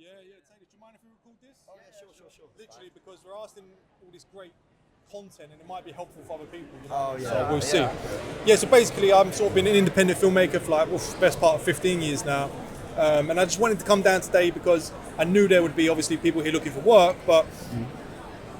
Taylor, do you mind if we record this? Oh yeah, sure. Literally, because we're asking all this great content and it might be helpful for other people. You know? Oh yeah. So we'll see. Yeah, so basically I've sort of been an independent filmmaker for like, best part of 15 years now. And I just wanted to come down today because I knew there would be obviously people here looking for work, but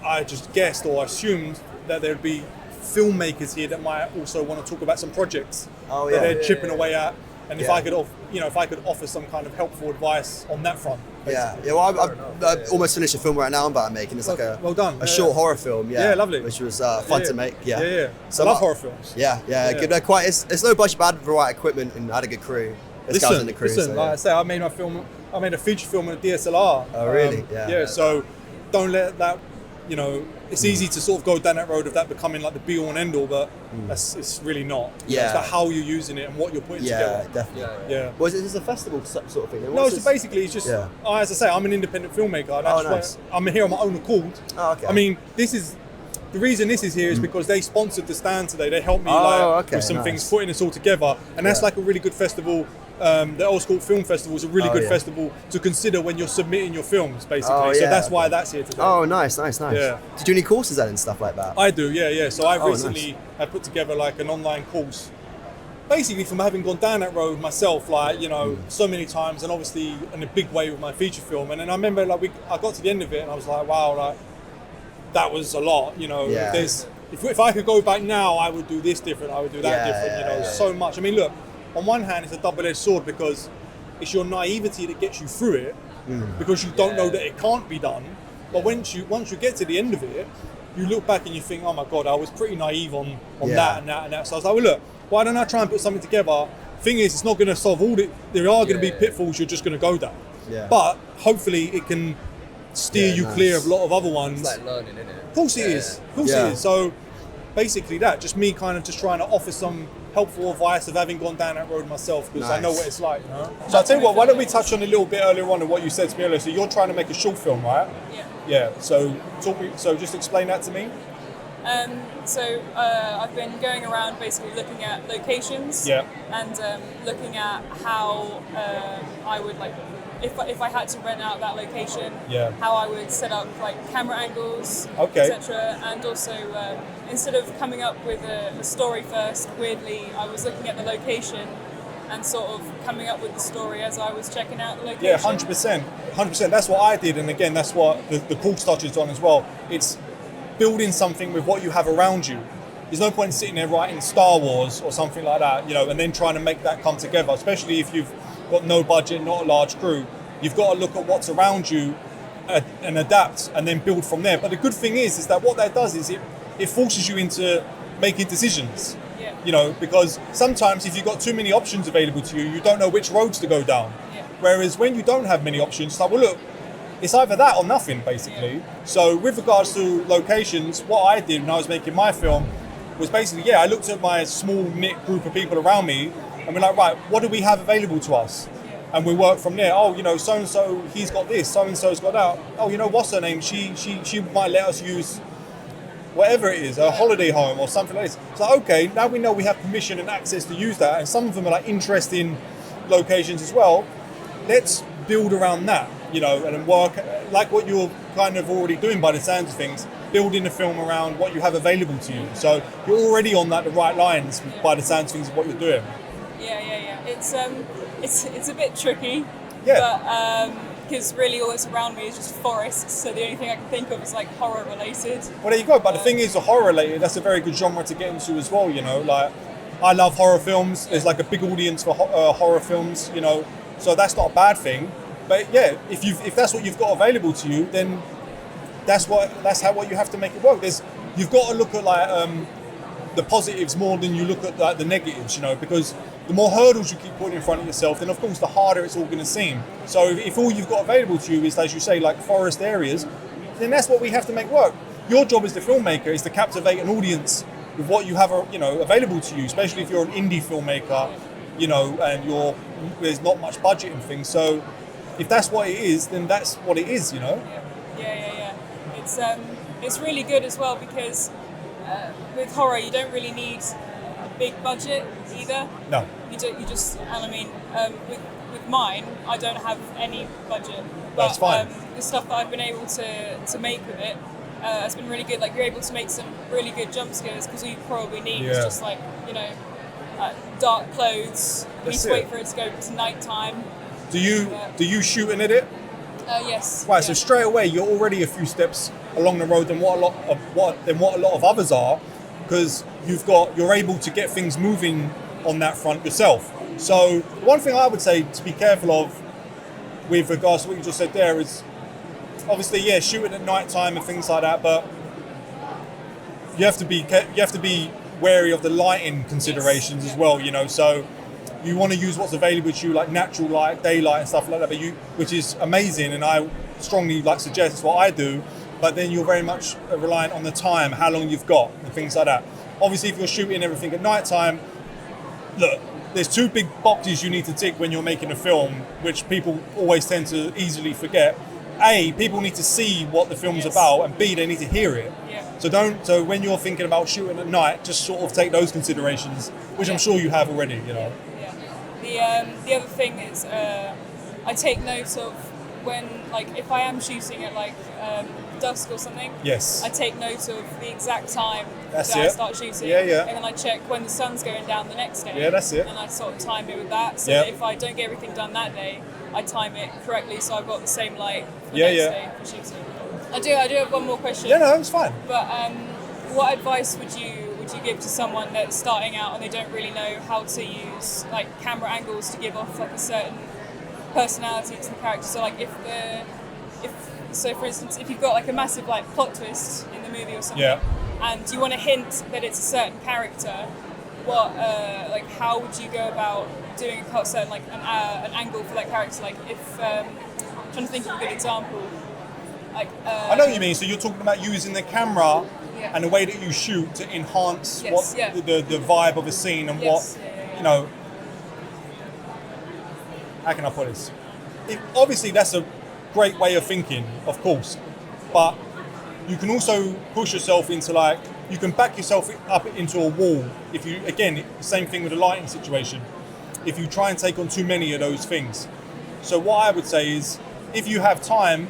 I just guessed or assumed that there would be filmmakers here that might also want to talk about some projects that they're chipping away at. And if I could, if I could offer some kind of helpful advice on that front. Basically. Well, I've almost finished a film right now I'm about to make, and it's like a short horror film. Yeah, lovely. Which was fun to make. So I love horror films. Yeah. Good. It's low budget, but I had the right equipment and I had a good crew. Listen, like I say, I made a feature film on a DSLR. Oh really? So don't let that. It's easy to sort of go down that road of that becoming like the be all and end all, but it's really not. It's about how you're using it and what you're putting together. Definitely. Well, is this a festival sort of thing? No, so basically it's just, as I say, I'm an independent filmmaker. And I'm here on my own accord. Oh, okay. I mean, the reason this is here is because they sponsored the stand today. They helped me with some things, putting this all together. And that's like a really good festival. The Old School Film Festival is a really good festival to consider when you're submitting your films, basically. So that's why that's here today. Oh, nice. Yeah. Did you do any courses then and stuff like that? I do, yeah. So I've recently had put together like an online course, basically from having gone down that road myself, so many times, and obviously in a big way with my feature film. And then I remember I got to the end of it and I was like, wow, that was a lot. If I could go back now, I would do this different. I would do that different. So much. I mean, look. On one hand, it's a double-edged sword because it's your naivety that gets you through it, because you don't know that it can't be done. But once you get to the end of it, you look back and you think, oh my God, I was pretty naive on that and that and that. So I was like, well, look, why don't I try and put something together? Thing is, it's not going to solve all the. There are going to be pitfalls you're just going to go down. But hopefully it can steer you clear of a lot of other ones. It's like learning, isn't it? Of course it is. Of course it is. So basically just me kind of just trying to offer some helpful advice of having gone down that road myself, because I know what it's like. So I'll tell you what, why don't we touch on a little bit earlier on what you said to me earlier. So you're trying to make a short film, right? Yeah. So just explain that to me. I've been going around basically looking at locations and looking at how I would if I had to rent out that location, how I would set up camera angles, etc. And also instead of coming up with a story first, weirdly I was looking at the location and sort of coming up with the story as I was checking out the location. Yeah, 100%. That's what I did, and again, that's what the course touches on as well. It's building something with what you have around you. There's no point in sitting there writing Star Wars or something like that, and then trying to make that come together, especially if you've got no budget, not a large crew. You've got to look at what's around you and adapt and then build from there. But the good thing is that what that does is it forces you into making decisions. Because sometimes if you've got too many options available to you, you don't know which roads to go down. Whereas when you don't have many options, it's like, well, look, it's either that or nothing, basically. So with regards to locations, what I did when I was making my film was basically, I looked at my small knit group of people around me and we're like, right, what do we have available to us? And we work from there. Oh, so-and-so, he's got this, so-and-so's got that. Oh, what's her name? She might let us use whatever it is, a holiday home or something like this. So, okay, now we know we have permission and access to use that, and some of them are interesting locations as well. Let's build around that, and work like what you're kind of already doing by the sounds of things, building the film around what you have available to you. So you're already on the right lines by the sounds of things of what you're doing. It's a bit tricky, but because really all that's around me is just forests, so the only thing I can think of is horror related. Well, there you go. But the thing is, the horror related, that's a very good genre to get into as well. I love horror films. There's a big audience for horror films. So that's not a bad thing. But if that's what you've got available to you, then that's what you have to make it work. You've got to look at the positives more than you look at the negatives. Because the more hurdles you keep putting in front of yourself, then of course the harder it's all going to seem. So if all you've got available to you is, as you say, forest areas, then that's what we have to make work. Your job as the filmmaker is to captivate an audience with what you have, available to you, especially if you're an indie filmmaker, and there's not much budget and things. So if that's what it is, then that's what it is, Yeah. It's really good as well because with horror you don't really need a big budget either. No. you just, and I mean, with mine, I don't have any budget. But, that's fine. The stuff that I've been able to make with it has been really good. Like, you're able to make some really good jump scares, because all you probably need is just like, you know, dark clothes. You need to wait for it to go to night time. Do you shoot and edit? Yes. Right. So straight away, you're already a few steps along the road than what a lot of others are, because you're able to get things moving on that front yourself. So one thing I would say to be careful of with regards to what you just said there is, obviously, shooting at night time and things like that, but you have to be wary of the lighting considerations as well. You know, so you want to use what's available to you, like natural light, daylight, and stuff like that. But which is amazing, and I strongly suggest it's what I do. But then you're very much reliant on the time, how long you've got, and things like that. Obviously, if you're shooting everything at night time, look, there's two big boxes you need to tick when you're making a film, which people always tend to easily forget. A, people need to see what the film's about, and B, they need to hear it. Yeah. So when you're thinking about shooting at night, just sort of take those considerations, which I'm sure you have already, you know. Yeah. The other thing is, I take note of when, like, if I am shooting at like dusk or something. Yes. I take note of the exact time I start shooting. Yeah, yeah. And then I check when the sun's going down the next day. Yeah, that's it. And I sort of time it with that. So that if I don't get everything done that day, I time it correctly so I've got the same light for the next day for shooting. I do have one more question. Yeah, no, it's fine. But what advice would you give to someone that's starting out and they don't really know how to use like camera angles to give off like a certain personality to the character? So like so for instance, if you've got like a massive like plot twist in the movie or something, and you want to hint that it's a certain character, what like how would you go about doing a certain like an angle for that character? Like if I'm trying to think of a good example. Like I know what you mean. So you're talking about using the camera and the way that you shoot to enhance the vibe of a scene and you know. How can I put this? Obviously, that's a great way of thinking, of course, but you can also push yourself into like, you can back yourself up into a wall if you, again, same thing with the lighting situation, if you try and take on too many of those things. So what I would say is, if you have time,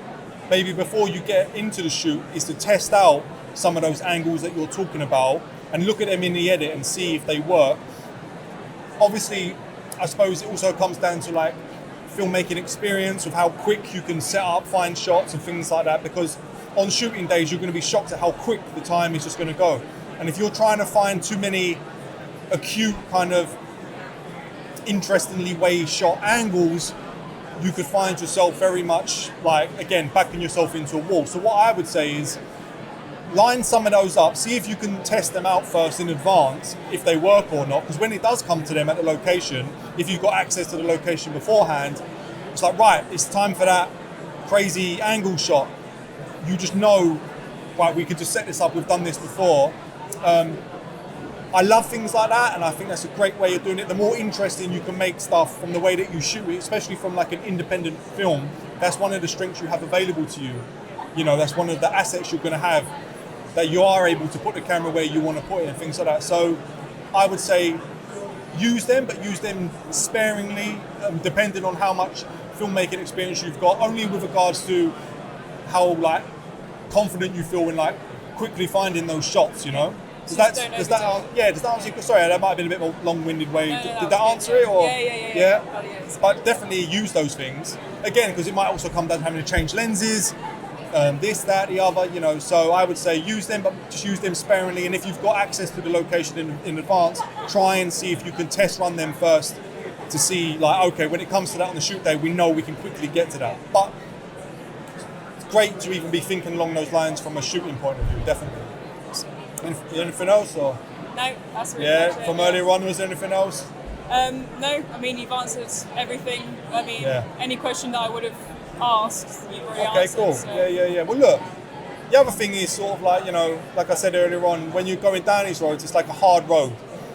maybe before you get into the shoot, is to test out some of those angles that you're talking about and look at them in the edit and see if they work. Obviously, I suppose it also comes down to like filmmaking experience of how quick you can set up, find shots and things like that, because on shooting days you're going to be shocked at how quick the time is just going to go. And if you're trying to find too many acute kind of interestingly way shot angles, you could find yourself very much like, again, backing yourself into a wall. So what I would say is line some of those up, see if you can test them out first in advance, if they work or not, because when it does come to them at the location, if you've got access to the location beforehand, it's like, right, it's time for that crazy angle shot. You just know, right, we could just set this up, we've done this before. I love things like that, and I think that's a great way of doing it. The more interesting you can make stuff from the way that you shoot it, especially from like an independent film, that's one of the strengths you have available to you. You know, that's one of the assets you're going to have, that you are able to put the camera where you want to put it and things like that. So I would say use them, but use them sparingly, depending on how much filmmaking experience you've got, only with regards to how like confident you feel in like quickly finding those shots, you know? Does that answer? Sorry, that might have been a bit more long-winded way. Did that answer it? Or yeah. But definitely use those things again, because it might also come down to having to change lenses, this, that, the other. You know, so I would say use them, but just use them sparingly. And if you've got access to the location in advance, try and see if you can test run them first to see, like, okay, when it comes to that on the shoot day, we know we can quickly get to that. But it's great to even be thinking along those lines from a shooting point of view, definitely. Anything else? Or? No, that's really from earlier on, was there anything else? No, I mean, you've answered everything. I mean, any question that I would have asked, you've already answered. Okay, cool. So. Yeah. Well, look, the other thing is sort of like, you know, like I said earlier on, when you're going down these roads, it's like a hard road.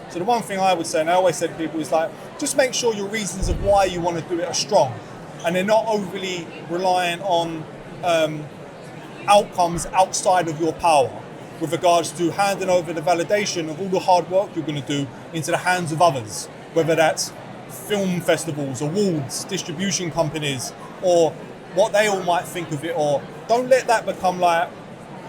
So the one thing I would say, and I always said to people, is like, just make sure your reasons of why you want to do it are strong, and they're not overly reliant on outcomes outside of your power, with regards to handing over the validation of all the hard work you're going to do into the hands of others, whether that's film festivals, awards, distribution companies, or what they all might think of it, or don't let that become like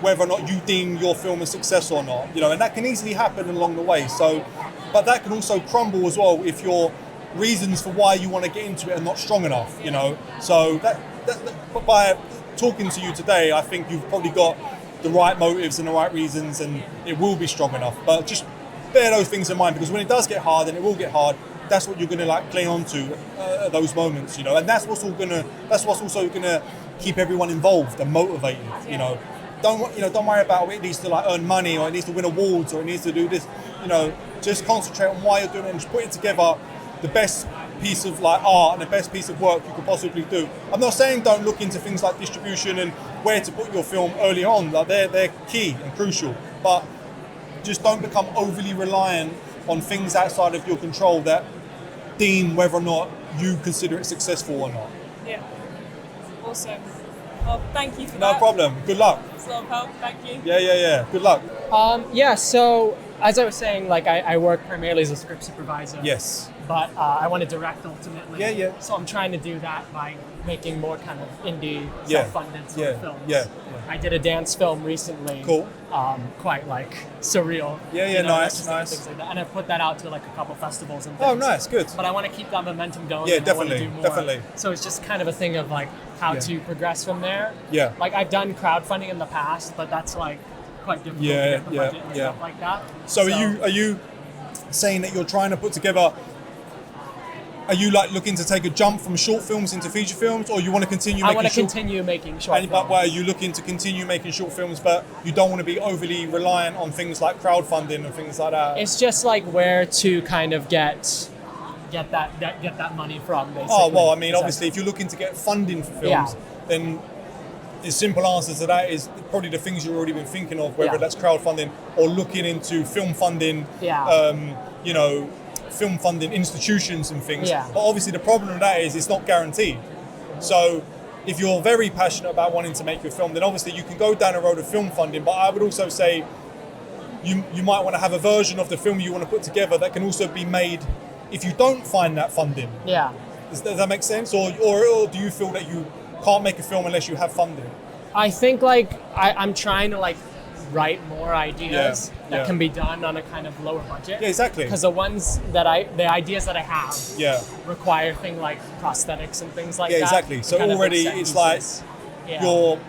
whether or not you deem your film a success or not, you know, and that can easily happen along the way. So, but that can also crumble as well if your reasons for why you want to get into it are not strong enough, you know. So but by talking to you today, I think you've probably got the right motives and the right reasons, and it will be strong enough. But just bear those things in mind, because when it does get hard, and it will get hard, that's what you're going to like cling on to at those moments, you know, and that's what's also going to keep everyone involved and motivated, you know. Don't worry about it needs to like earn money, or it needs to win awards, or it needs to do this, you know. Just concentrate on why you're doing it and just put it together the best piece of like art and the best piece of work you could possibly do. I'm not saying don't look into things like distribution and where to put your film early on, like they're key and crucial, but just don't become overly reliant on things outside of your control that deem whether or not you consider it successful or not. Yeah. Awesome. Well, thank you for that. No problem. Good luck. It's a lot of help. Thank you. Yeah. Good luck. So as I was saying, like I work primarily as a script supervisor. Yes. But I want to direct ultimately. Yeah. So I'm trying to do that by making more kind of indie, self-funded sort of films. Yeah. I did a dance film recently. Cool. Quite like surreal. Yeah. Nice. Things like that. And I put that out to like a couple festivals and things. Oh, nice. Good. But I want to keep that momentum going. Yeah, and definitely. I want to do more. Definitely. So it's just kind of a thing of like how to progress from there. Yeah. Like I've done crowdfunding in the past, but that's like quite difficult to get the budget and stuff like that. So are you saying that you're trying to put together? Are you like looking to take a jump from short films into feature films, or you want to continue? I want to continue making short films. But are you looking to continue making short films, but you don't want to be overly reliant on things like crowdfunding and things like that? It's just like where to kind of get that money from, basically. Oh well, I mean, obviously, if you're looking to get funding for films, then the simple answer to that is probably the things you've already been thinking of, whether that's crowdfunding or looking into film funding. You know, film funding institutions and things. But obviously the problem with that is it's not guaranteed. So if you're very passionate about wanting to make your film, then obviously you can go down a road of film funding, but I would also say you might want to have a version of the film you want to put together that can also be made if you don't find that funding. Does that make sense? Or do you feel that you can't make a film unless you have funding? I think like I'm trying to like write more ideas that can be done on a kind of lower budget. Yeah, exactly. Because the ideas that I have require things like prosthetics and things like that. Yeah, exactly. So already it's like you're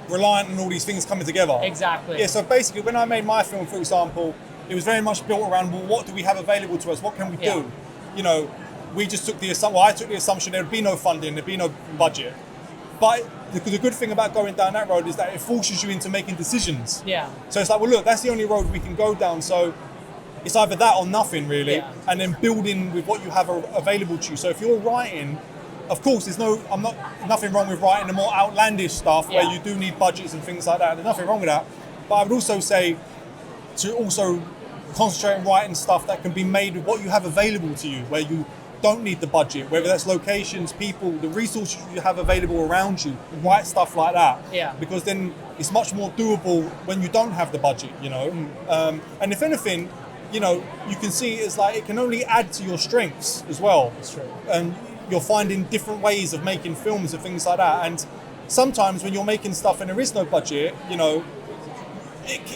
reliant on all these things coming together. Exactly. Yeah, so basically when I made my film, for example, it was very much built around, well, what do we have available to us? What can we do? You know, we just took the assumption, I took the assumption there would be no funding, there'd be no budget. But the good thing about going down that road is that it forces you into making decisions. So it's like, well, look, that's the only road we can go down. So it's either that or nothing, really. And then building with what you have available to you. So if you're writing, of course, nothing wrong with writing the more outlandish stuff where you do need budgets and things like that. There's nothing wrong with that. But I would also say to also concentrate on writing stuff that can be made with what you have available to you, where you don't need the budget, whether that's locations, people, the resources you have available around you, write stuff like that. Because then it's much more doable when you don't have the budget, you know. And if anything, you know, you can see it's like it can only add to your strengths as well. That's true. And you're finding different ways of making films and things like that. And sometimes when you're making stuff and there is no budget, you know,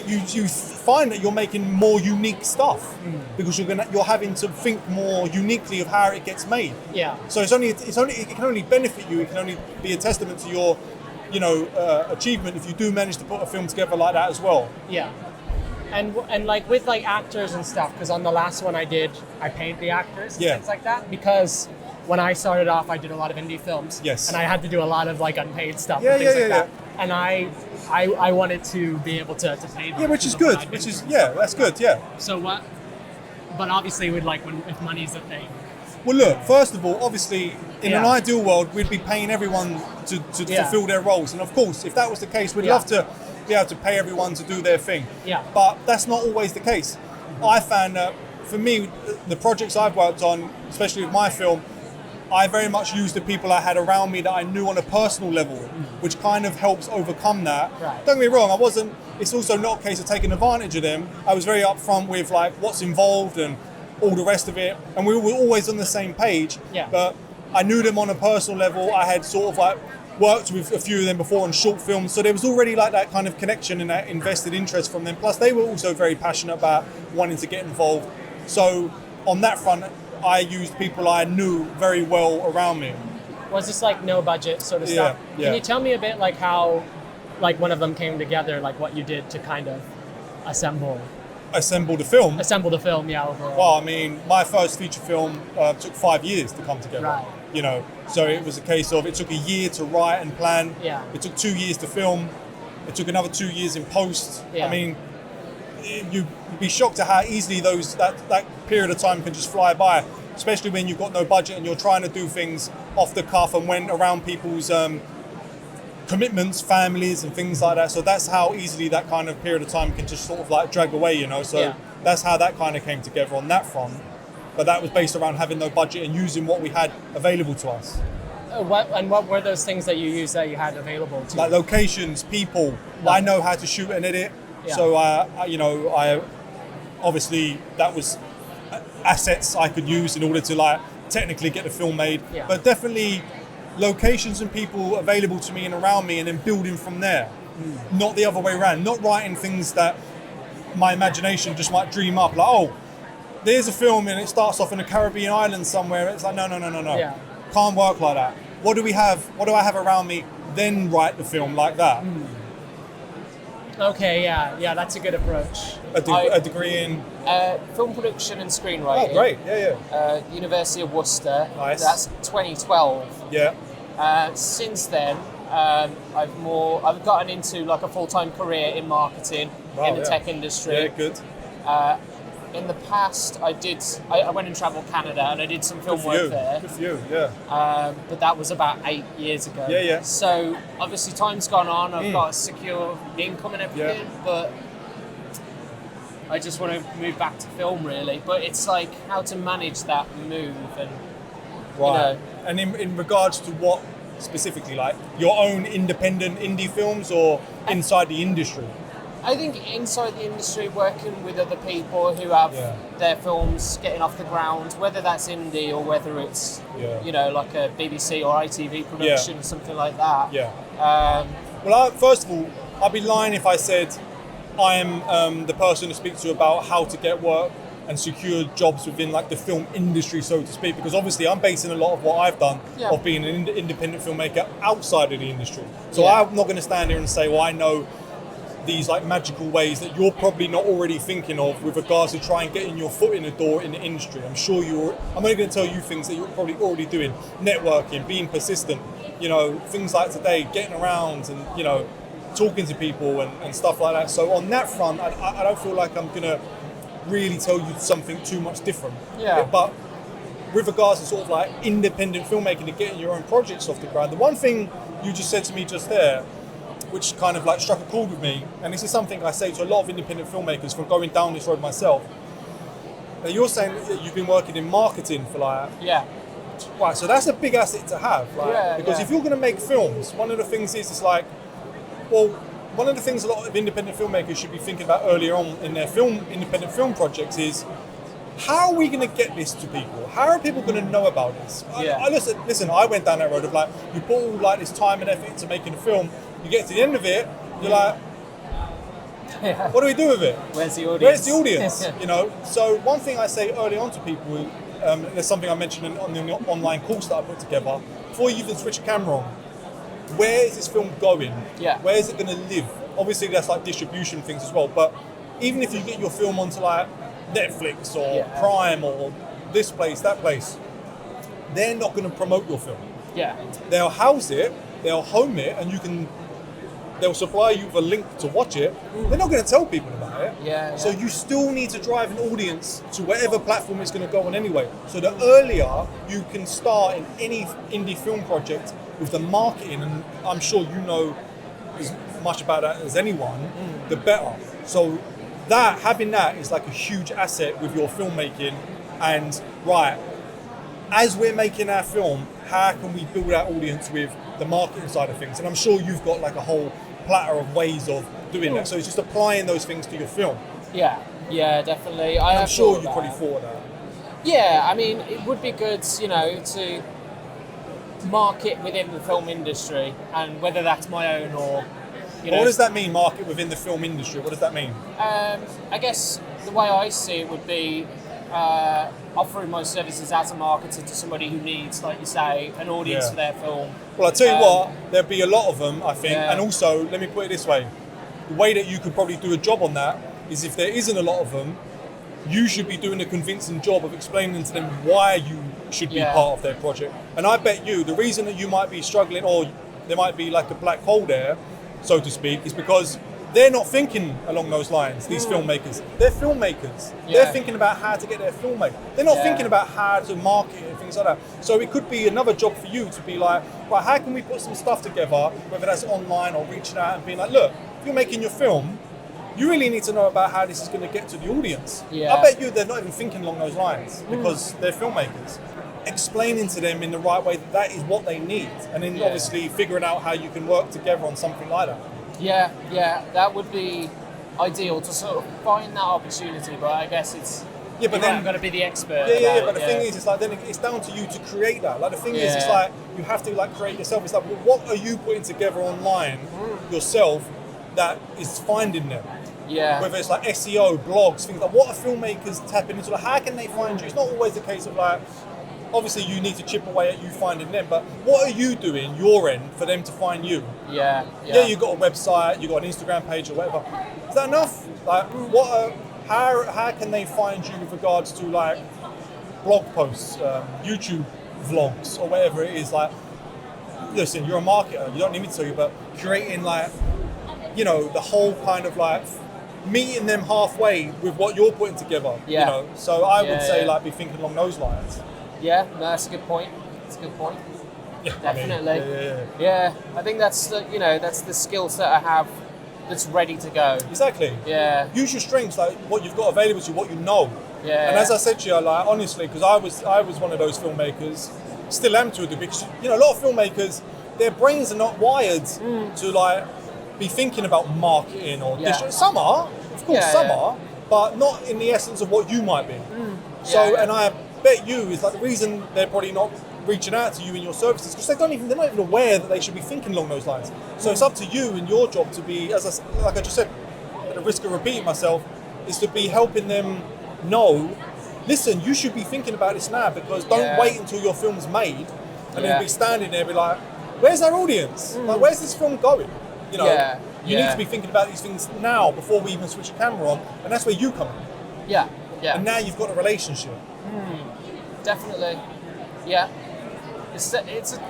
you find that you're making more unique stuff because you're having to think more uniquely of how it gets made. So it can only benefit you. It can only be a testament to your, you know, achievement if you do manage to put a film together like that as well. And like with like actors and stuff, because on the last one I paid the actors and things like that, because when I started off I did a lot of indie films. And I had to do a lot of like unpaid stuff and things like that. And I wanted to be able to pay them. Which is good. That's good. So what? But obviously, if money's a thing. Well, look. First of all, obviously, in an ideal world, we'd be paying everyone to fulfill their roles, and of course, if that was the case, we'd love to be able to pay everyone to do their thing. But that's not always the case. I found that for me, the projects I've worked on, especially with my film, I very much used the people I had around me that I knew on a personal level, which kind of helps overcome that. Don't get me wrong, it's also not a case of taking advantage of them. I was very upfront with like what's involved and all the rest of it, and we were always on the same page. Yeah. But I knew them on a personal level. I had sort of like worked with a few of them before on short films, so there was already like that kind of connection and that invested interest from them. Plus, they were also very passionate about wanting to get involved. So on that front, I used people I knew very well around me. Was this like no budget sort of stuff? Yeah. Can you tell me a bit like how, like one of them came together, like what you did to kind of assemble the film? Assemble the film, yeah, overall. Well, I mean, my first feature film took 5 years to come together. Right. You know, so it was a case of it took a year to write and plan. Yeah. It took 2 years to film. It took another 2 years in post. Yeah. I mean, you'd be shocked at how easily that period of time can just fly by, especially when you've got no budget and you're trying to do things off the cuff and when around people's commitments, families and things like that. So that's how easily that kind of period of time can just sort of like drag away, you know. So that's how that kind of came together on that front. But that was based around having no budget and using what we had available to us. What were those things that you used that you had available to you? Like locations, people. I know how to shoot and edit. Yeah. So I obviously that was assets I could use in order to like technically get the film made. Yeah. But definitely locations and people available to me and around me, and then building from there. Not the other way around. Not writing things that my imagination just might dream up. Like, oh, there's a film and it starts off in a Caribbean island somewhere. It's like, no. Yeah. Can't work like that. What do we have? What do I have around me? Then write the film like that. Okay, yeah, that's a good approach. A degree in film production and screenwriting. Oh, great! Yeah. University of Worcester. Nice. That's 2012. Yeah. Since then, I've gotten into like a full-time career in marketing in the tech industry. Yeah, good. In the past, I went and travelled Canada and I did some film work there. Good for you, yeah. But that was about 8 years ago. Yeah. So obviously time's gone on. I've got a secure income and everything, but I just want to move back to film really. But it's like how to manage that move and Right. you know. And in regards to what specifically, like your own independent indie films or inside the industry? I think inside the industry, working with other people who have their films getting off the ground, whether that's indie or whether it's you know, like a BBC or ITV production or something like that. Yeah. Well, first of all, I'd be lying if I said I am the person to speak to about how to get work and secure jobs within like the film industry, so to speak, because obviously I'm basing a lot of what I've done of being an independent filmmaker outside of the industry. So I'm not going to stand here and say, well, I know these like magical ways that you're probably not already thinking of with regards to trying getting your foot in the door in the industry. I'm only going to tell you things that you're probably already doing: networking, being persistent, you know, things like today, getting around and, you know, talking to people and stuff like that. So on that front, I don't feel like I'm going to really tell you something too much different. But with regards to sort of like independent filmmaking and getting your own projects off the ground, the one thing you just said to me just there, which kind of like struck a chord with me, and this is something I say to a lot of independent filmmakers from going down this road myself. Now you're saying that you've been working in marketing for like... Right, so that's a big asset to have. Like, because if you're going to make films, one of the things is, it's like, well, one of the things a lot of independent filmmakers should be thinking about earlier on in their independent film projects is, how are we going to get this to people? How are people going to know about this? Listen, I went down that road of like, you put all like this time and effort into making a film, you get to the end of it, you're like, what do we do with it? Where's the audience? You know. So one thing I say early on to people, there's something I mentioned on the online course that I put together. Before you even switch a camera on, where is this film going? Where is it going to live? Obviously, that's like distribution things as well. But even if you get your film onto like Netflix or Prime or this place, that place, they're not going to promote your film. They'll house it, they'll home it, and they'll supply you with a link to watch it. They're not going to tell people about it. So you still need to drive an audience to whatever platform it's going to go on anyway. So the earlier you can start in any indie film project with the marketing, and I'm sure you know as much about that as anyone, the better. So having that is like a huge asset with your filmmaking. And as we're making our film, how can we build our audience with the marketing side of things? And I'm sure you've got like a whole platter of ways of doing that. So it's just applying those things to your film. Yeah, definitely. I'm sure you probably thought of that. Yeah, I mean, it would be good, to market within the film industry, and whether that's my own or, What does that mean, market within the film industry? What does that mean? I guess the way I see it would be offering my services as a marketer to somebody who needs, like you say, an audience for their film. Well, I'll tell you what, there'll be a lot of them, I think. And also, let me put it this way. The way that you could probably do a job on that is, if there isn't a lot of them, you should be doing a convincing job of explaining to them why you should be part of their project. And I bet you, the reason that you might be struggling, or there might be like a black hole there, so to speak, is because they're not thinking along those lines, these filmmakers. They're filmmakers. They're thinking about how to get their film made. They're not thinking about how to market it and things like that. So it could be another job for you to be like, right, how can we put some stuff together, whether that's online or reaching out and being like, look, if you're making your film, you really need to know about how this is going to get to the audience. I bet you they're not even thinking along those lines because they're filmmakers. Explaining to them in the right way that that is what they need, and then obviously figuring out how you can work together on something like that. Yeah, that would be ideal to sort of find that opportunity, but I guess it's but then I'm going to be the expert. But the thing is, it's like then it's down to you to create that. Like the thing is, it's like you have to like create yourself. It's like, well, what are you putting together online yourself that is finding them? Whether it's like SEO, blogs, things like, what are filmmakers tapping into? Like, how can they find you? It's not always the case of like, obviously you need to chip away at you finding them, but what are you doing your end for them to find you? You've got a website, you've got an Instagram page or whatever. Is that enough? Like, how can they find you with regards to like blog posts, YouTube vlogs or whatever it is? Like, listen, you're a marketer, you don't need me to tell you, but creating like, the whole kind of like meeting them halfway with what you're putting together, So I would say like be thinking along those lines. No, that's a good point. Definitely. I think that's the skill set I have that's ready to go. Exactly. Use your strengths, like what you've got available to you, what you know. And as I said to you, like honestly, because I was one of those filmmakers, still am to a degree. Because, a lot of filmmakers, their brains are not wired to like be thinking about marketing or some are, of course, some are, but not in the essence of what you might be. And I bet you is like the reason they're probably not reaching out to you in your services because they're not even aware that they should be thinking along those lines. So it's up to you and your job to be, like I just said, at the risk of repeating myself, is to be helping them know, listen, you should be thinking about this now, because don't wait until your film's made and then be standing there and be like, where's our audience? Like, where's this film going? You need to be thinking about these things now before we even switch the camera on, and that's where you come in. And now you've got a relationship. Definitely. It's a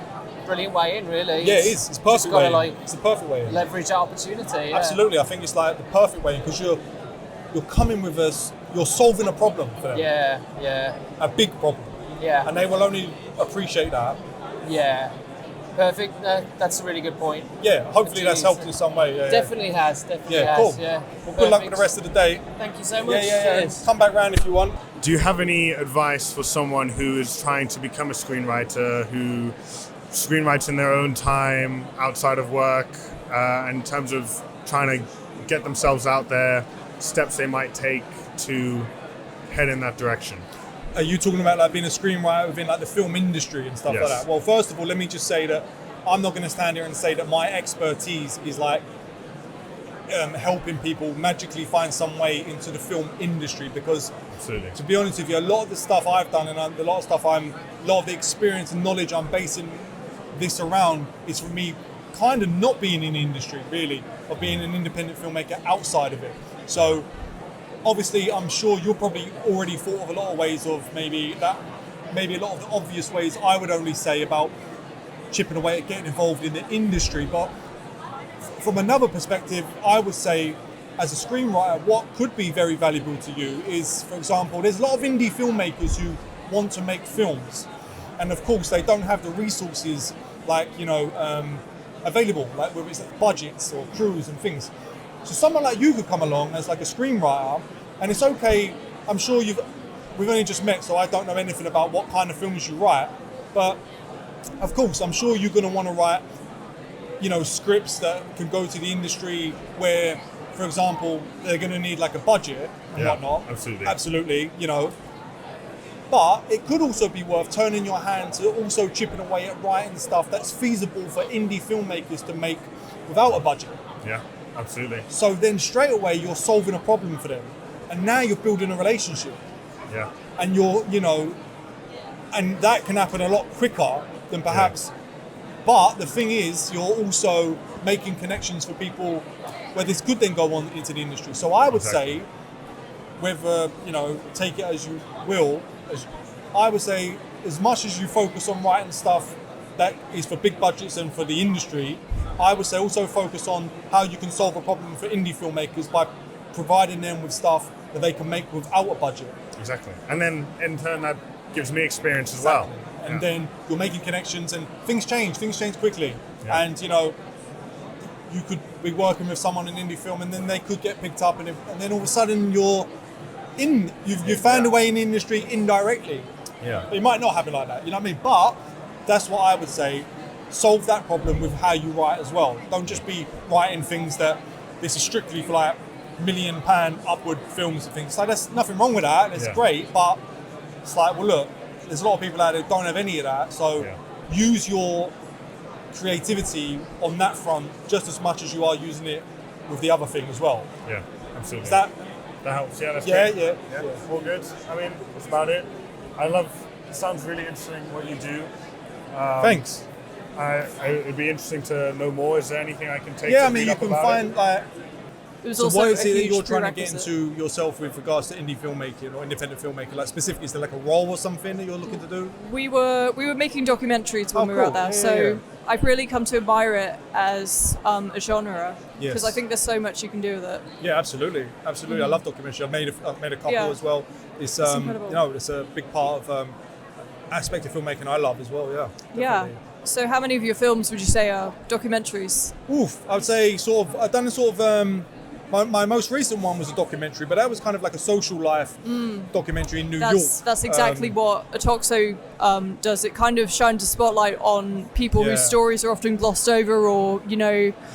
brilliant way in, really. It is. It's perfect way in. It's the perfect way in. Leverage that opportunity. Absolutely. I think it's like the perfect way in, because you're coming with us, you're solving a problem for them. A big problem. And they will only appreciate that. Perfect. That's a really good point. Hopefully that's helped in some way. Definitely has. Cool. Well, good luck with the rest of the day. Thank you so much. Come back round if you want. Do you have any advice for someone who is trying to become a screenwriter, who screenwrites in their own time, outside of work, in terms of trying to get themselves out there, steps they might take to head in that direction? Are you talking about like being a screenwriter within like the film industry and stuff like that? Well, first of all, let me just say that I'm not going to stand here and say that my expertise is like helping people magically find some way into the film industry, because to be honest with you, a lot of the stuff I've done and a lot of the experience and knowledge I'm basing this around is for me kind of not being in the industry really, or being an independent filmmaker outside of it. So obviously, I'm sure you're probably already thought of a lot of ways of maybe a lot of the obvious ways I would only say about chipping away at getting involved in the industry. But from another perspective, I would say as a screenwriter, what could be very valuable to you is, for example, there's a lot of indie filmmakers who want to make films. And of course, they don't have the resources available, like whether it's budgets or crews and things. So someone like you could come along as like a screenwriter, and it's okay. I'm sure we've only just met, so I don't know anything about what kind of films you write. But of course, I'm sure you're going to want to write, scripts that can go to the industry where, for example, they're going to need like a budget and whatnot. Absolutely. Absolutely. But it could also be worth turning your hand to also chipping away at writing stuff that's feasible for indie filmmakers to make without a budget. Yeah, absolutely. So then straight away you're solving a problem for them. And now you're building a relationship. Yeah. And and that can happen a lot quicker than perhaps. Yeah. But the thing is, you're also making connections for people where this could then go on into the industry. So I would say, whether, take it as you will, I would say as much as you focus on writing stuff that is for big budgets and for the industry, I would say also focus on how you can solve a problem for indie filmmakers by providing them with stuff that they can make without a budget. Exactly. And then in turn that gives me experience as well. And then you're making connections and things change quickly. Yeah. And you could be working with someone in indie film and then they could get picked up and then all of a sudden you've found a way in the industry indirectly. Yeah. It might not happen like that, you know what I mean? But that's what I would say, solve that problem with how you write as well. Don't just be writing things that this is strictly for like £1 million upward films and things. Like there's nothing wrong with that, it's great, but it's like, well look, there's a lot of people out there who don't have any of that, so use your creativity on that front just as much as you are using it with the other thing as well. Yeah, absolutely. Is that helps, yeah, that's great. Yeah. All good. I mean, that's about it. It sounds really interesting what you do. Thanks. It'd be interesting to know more. Is there anything I can take? Yeah, I mean, you can find It was so also what is a it that huge you're trying to get prerequisite. into yourself with regards to indie filmmaking or independent filmmaking? Like specifically, is there like a role or something that you're looking to do? We were making documentaries when we were out there, so I've really come to admire it as a genre because I think there's so much you can do with it. Yeah, absolutely. I love documentaries. I've made a couple as well. It's it's a big part of aspect of filmmaking I love as well. Yeah. Definitely. Yeah. So how many of your films would you say are documentaries? I would say I've done a sort of. My most recent one was a documentary, but that was kind of like a social life documentary in New York. That's exactly what Atoxo does. It kind of shines a spotlight on people whose stories are often glossed over or,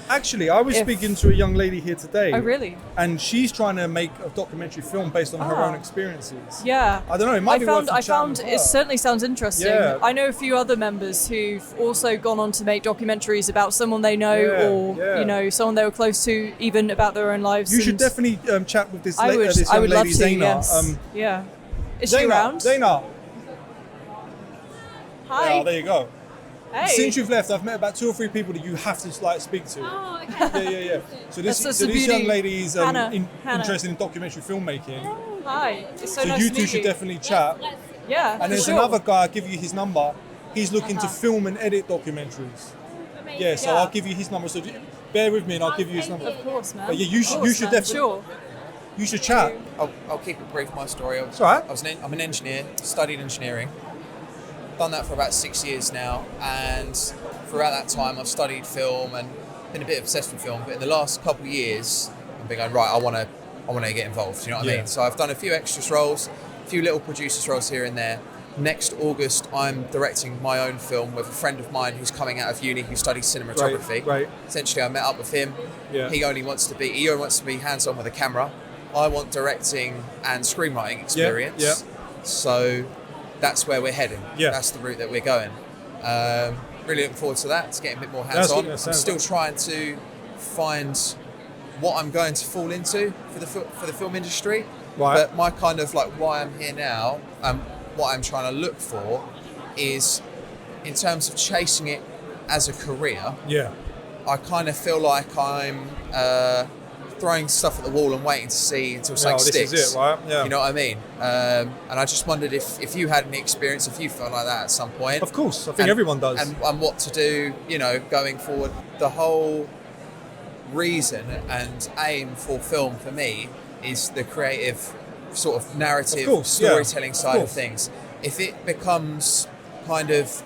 Actually, I was speaking to a young lady here today. Oh, really? And she's trying to make a documentary film based on her own experiences. Yeah. I don't know, it might be worth I found it certainly sounds interesting. Yeah. I know a few other members who've also gone on to make documentaries about someone they know or, someone they were close to, even about their own lives. You should definitely chat with this young lady, Zaina. Yes. Is she around? Zaina. Hi. Oh, there you go. Hey. Since you've left, I've met about 2 or 3 people that you have to speak to. Oh, okay. Yeah. So this beauty. young lady is Hannah. interested in documentary filmmaking. Oh, hi. It's so So nice you to two meet should definitely chat. Yeah. And there's another guy, I'll give you his number. He's looking to film and edit documentaries. Amazing. Yeah, so I'll give you his number. So bear with me and I'll give you his number. Of course, man. But yeah, you should definitely. Sure. You should chat. I'll keep it brief, my story. It's all right. I'm an engineer, studied engineering. Done that for about 6 years now, and throughout that time I've studied film and been a bit obsessed with film, but in the last couple of years I've been going, right, I want to get involved, you know what I mean? So I've done a few extras roles, a few little producers roles here and there. Next August I'm directing my own film with a friend of mine who's coming out of uni who studies cinematography. Right. Essentially I met up with him. Yeah. He only wants to be hands-on with a camera. I want directing and screenwriting experience. Yeah. So that's where we're heading. Yeah. That's the route that we're going. Really looking forward to that. To getting a bit more hands-on. I'm still trying to find what I'm going to fall into for the film industry. Right. But my kind of why I'm here now, what I'm trying to look for is, in terms of chasing it as a career. Yeah. I kind of feel like I'm throwing stuff at the wall and waiting to see until something sticks. This is it, right? Yeah. You know what I mean? And I just wondered if you had any experience, if you felt like that at some point. Of course, I think everyone does. And what to do, going forward. The whole reason and aim for film for me is the creative sort of narrative storytelling side of things. If it becomes kind of,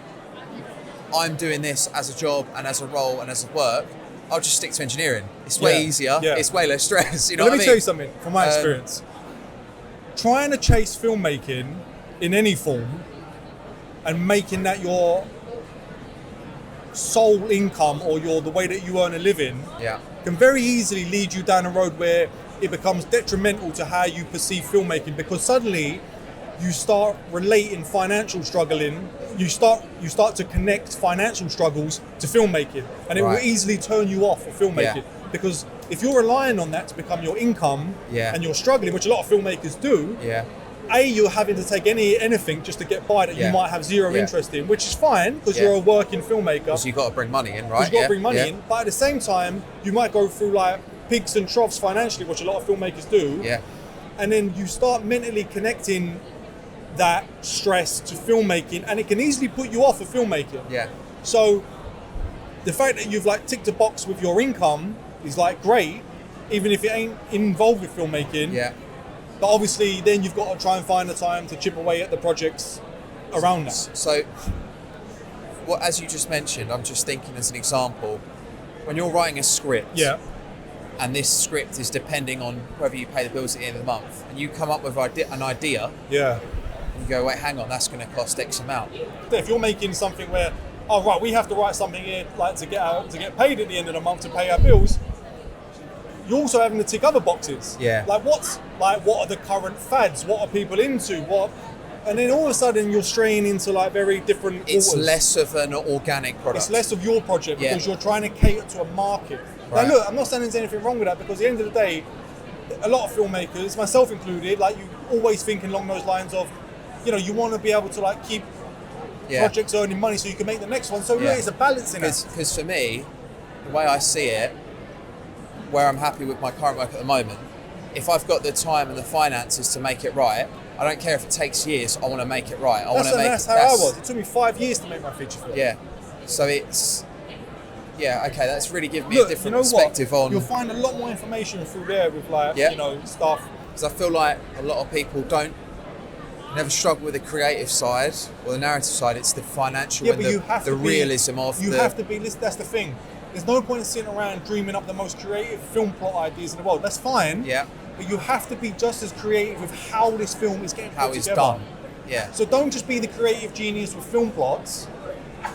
I'm doing this as a job and as a role and as a work, I'll just stick to engineering. It's way easier. Yeah. It's way less stress. You know what I mean? Let me tell you something from my experience. Trying to chase filmmaking in any form and making that your sole income or the way that you earn a living can very easily lead you down a road where it becomes detrimental to how you perceive filmmaking, because suddenly you start relating financial struggling. You start to connect financial struggles to filmmaking, and it will easily turn you off of filmmaking because if you're relying on that to become your income and you're struggling, which a lot of filmmakers do. You're having to take anything just to get by that you might have zero interest in, which is fine because you're a working filmmaker. Because you've got to bring money in, right? You've got to bring money in, but at the same time, you might go through like peaks and troughs financially, which a lot of filmmakers do. And then you start mentally connecting that stress to filmmaking, and it can easily put you off of filmmaking. So the fact that you've like ticked a box with your income is like great, even if it ain't involved with filmmaking. But obviously, then you've got to try and find the time to chip away at the projects around that. So, as you just mentioned, I'm just thinking as an example, when you're writing a script, and this script is depending on whether you pay the bills at the end of the month, and you come up with an idea, and you go, wait, hang on, that's going to cost X amount. If you're making something where, oh right, we have to write something here like to get paid at the end of the month to pay our bills. You're also having to tick other boxes. What are the current fads? What are people into? And then all of a sudden you're straying into like very different It's waters. less of an organic product. It's less of your project because you're trying to cater to a market. Now look, I'm not saying there's anything wrong with that because at the end of the day, a lot of filmmakers, myself included, like you always think along those lines of, you want to be able to like keep projects earning money so you can make the next one. So yeah, it's a balancing act. Because for me, the way I see it, where I'm happy with my current work at the moment, if I've got the time and the finances to make it right, I don't care if it takes years, I want to make it right. That's how I was. It took me 5 years to make my feature film. So it's, okay, that's really given me a different perspective on... You'll find a lot more information through there with like, stuff. Because I feel like a lot of people never struggle with the creative side or the narrative side, it's the financial and the realism of You have to be, that's the thing. There's no point in sitting around dreaming up the most creative film plot ideas in the world. That's fine. But you have to be just as creative with how this film is getting put together. How it's done. So don't just be the creative genius with film plots.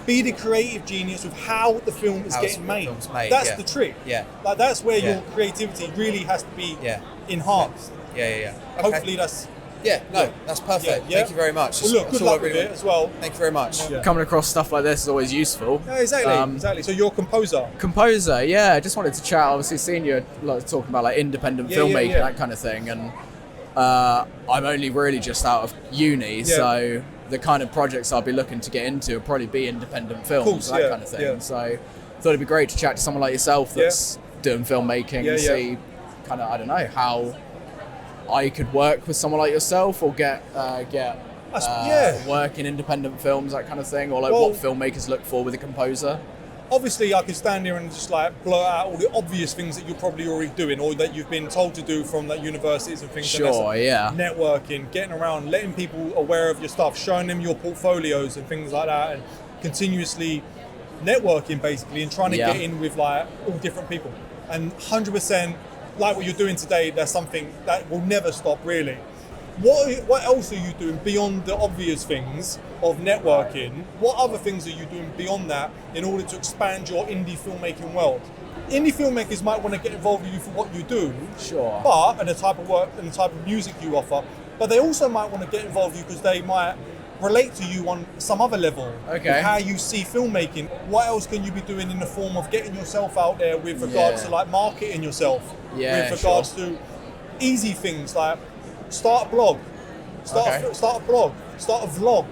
Be the creative genius with how the film is getting made. That's the trick. Like that's where your creativity really has to be enhanced. Okay. Hopefully that's... that's perfect. Thank you very much. Well, look, good luck with it as well. Thank you very much. Coming across stuff like this is always useful. Yeah, exactly. So you're a composer? Composer, I just wanted to chat. Obviously, seeing you talking about like independent filmmaking, that kind of thing, and I'm only really just out of uni, so the kind of projects I'll be looking to get into will probably be independent films, that kind of thing. So I thought it'd be great to chat to someone like yourself that's doing filmmaking and see kind of, I don't know, how I could work with someone like yourself or get work in independent films, that kind of thing, or like what filmmakers look for with a composer. Obviously, I could stand here and just like blurt out all the obvious things that you're probably already doing or that you've been told to do from like universities and things. Networking, getting around, letting people aware of your stuff, showing them your portfolios and things like that, and continuously networking basically and trying to get in with like all different people. And 100%, like what you're doing today, there's something that will never stop really. What else are you doing beyond the obvious things of networking? What other things are you doing beyond that in order to expand your indie filmmaking world? Indie filmmakers might want to get involved with you for what you do, and the type of work and the type of music you offer, but they also might want to get involved with you because they might relate to you on some other level. With how you see filmmaking. What else can you be doing in the form of getting yourself out there with regards to like marketing yourself? With regards to easy things like start a blog, start a vlog,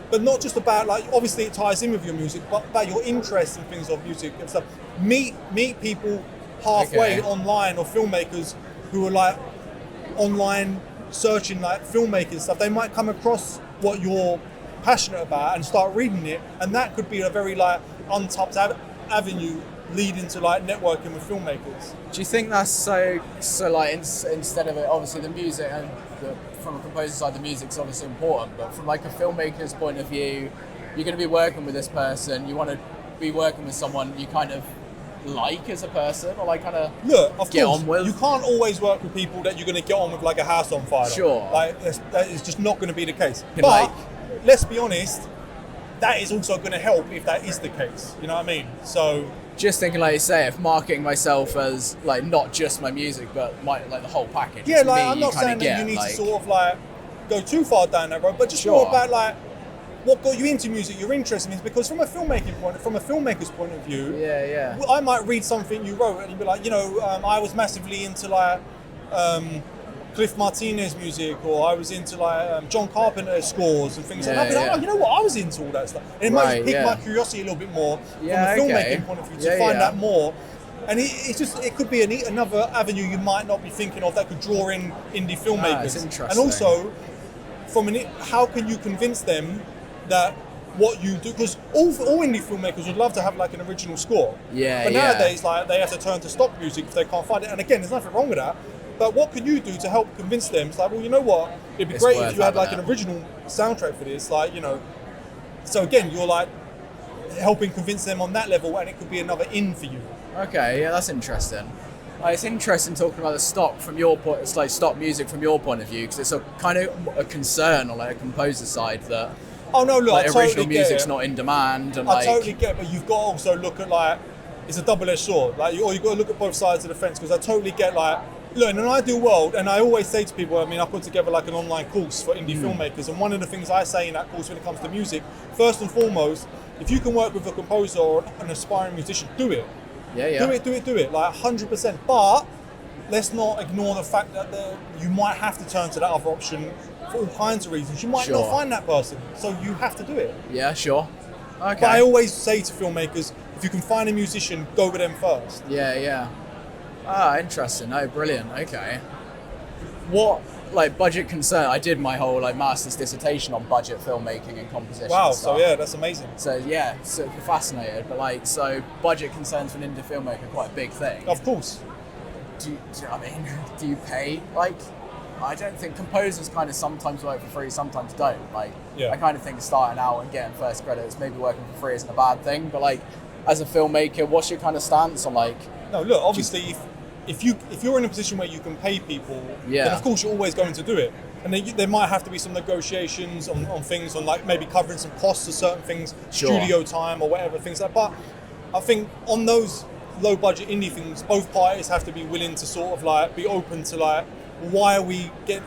but not just about like, obviously it ties in with your music, but about your interests and things of music and stuff. Meet people halfway online, or filmmakers who are like online searching like filmmaking stuff. They might come across what you're passionate about and start reading it, and that could be a very like untapped avenue leading to like networking with filmmakers. Do you think that's so like instead of it, obviously the music and from a composer side, the music's obviously important, but from like a filmmaker's point of view, you're going to be working with this person, you want to be working with someone you kind of like as a person, or like kind of get on with. You can't always work with people that you're going to get on with like a house on fire. Like that is just not going to be the case. But let's be honest, that is also going to help if that is the case. You know what I mean? So just thinking, like you say, if marketing myself as like not just my music but like the whole package. I'm not saying that you need to sort of like go too far down that road, but just more about like what got you into music, your interest in it. Because from a filmmaker's point of view, I might read something you wrote and you'd be like, you know, I was massively into like Cliff Martinez music, or I was into like John Carpenter scores and things like that. But you know what, I was into all that stuff. And it might pique my curiosity a little bit more from a filmmaking point of view to find out more. And it could be another avenue you might not be thinking of that could draw in indie filmmakers. Interesting. And also, how can you convince them that what you do, because all indie filmmakers would love to have like an original score. But nowadays, like they have to turn to stock music if they can't find it. And again, there's nothing wrong with that. But what can you do to help convince them? It's like, well, you know what? It'd be great if you had like an original soundtrack for this. Like, you know. So again, you're like helping convince them on that level, and it could be another in for you. Okay, yeah, that's interesting. It's interesting talking about the stock from your point. It's like stock music from your point of view, because it's a kind of a concern on like a composer side that. Oh no, look, like I totally original music's not in demand, and I totally get it, but you've got to also look at like it's a double-edged sword. Like, you've got to look at both sides of the fence, because I totally get like. Look, in an ideal world, and I always say to people, I mean, I put together like an online course for indie filmmakers, and one of the things I say in that course when it comes to music, first and foremost, if you can work with a composer or an aspiring musician, do it. Do it, like 100%. But let's not ignore the fact that you might have to turn to that other option for all kinds of reasons. You might not find that person, so you have to do it. Yeah, sure. Okay. But I always say to filmmakers, if you can find a musician, go with them first. Yeah. Ah, interesting. Oh, brilliant. Okay. What, like, budget concern? I did my whole, like, master's dissertation on budget filmmaking and composition. Wow, stuff. so yeah, that's amazing. So, yeah, super fascinated. But, like, so budget concerns for an indie filmmaker are quite a big thing. Of course. Do you pay, like, I don't think composers kind of sometimes work for free, sometimes don't. Like, I kind of think starting out and getting first credits, maybe working for free isn't a bad thing. But, like, as a filmmaker, what's your kind of stance on, like... No, look, obviously, if you're in a position where you can pay people, then of course you're always going to do it. And there might have to be some negotiations on things, on like maybe covering some costs of certain things, studio time or whatever, things like that. But I think on those low budget indie things, both parties have to be willing to sort of like be open to like, why are we getting,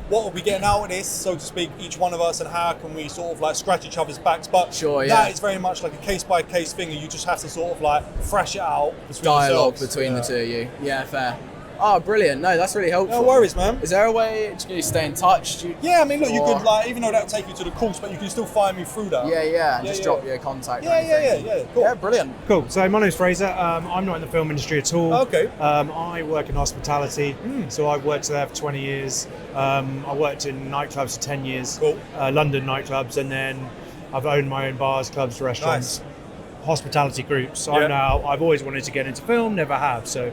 what are we getting out of this, so to speak, each one of us, and how can we sort of like scratch each other's backs? But that is very much like a case by case thing, and you just have to sort of like thrash it out between dialogue yourselves. Between the two of you. Yeah, fair. Oh, brilliant. No, that's really helpful. No worries, man. Is there a way to stay in touch? I mean, look, you could like, even though that would take you to the course, but you can still find me through that. And just drop you a contact. Yeah, cool. Yeah, brilliant. Cool. So my name's Fraser. I'm not in the film industry at all. Okay. I work in hospitality. So I've worked there for 20 years. I worked in nightclubs for 10 years. Cool. London nightclubs, and then I've owned my own bars, clubs, restaurants, hospitality groups. I've always wanted to get into film, never have. So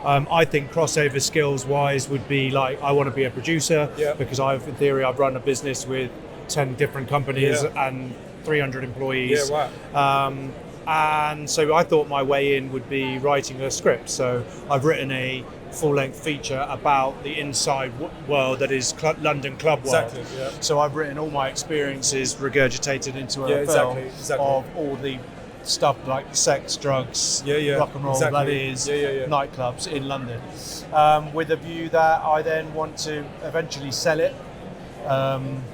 I think crossover skills wise would be like, I want to be a producer because in theory I've run a business with 10 different companies and 300 employees. And so I thought my way in would be writing a script. So I've written a full-length feature about the inside world that is London club world. So I've written all my experiences regurgitated into a film of all the stuff like sex, drugs, rock and roll, that is, nightclubs in London, with a view that I then want to eventually sell it,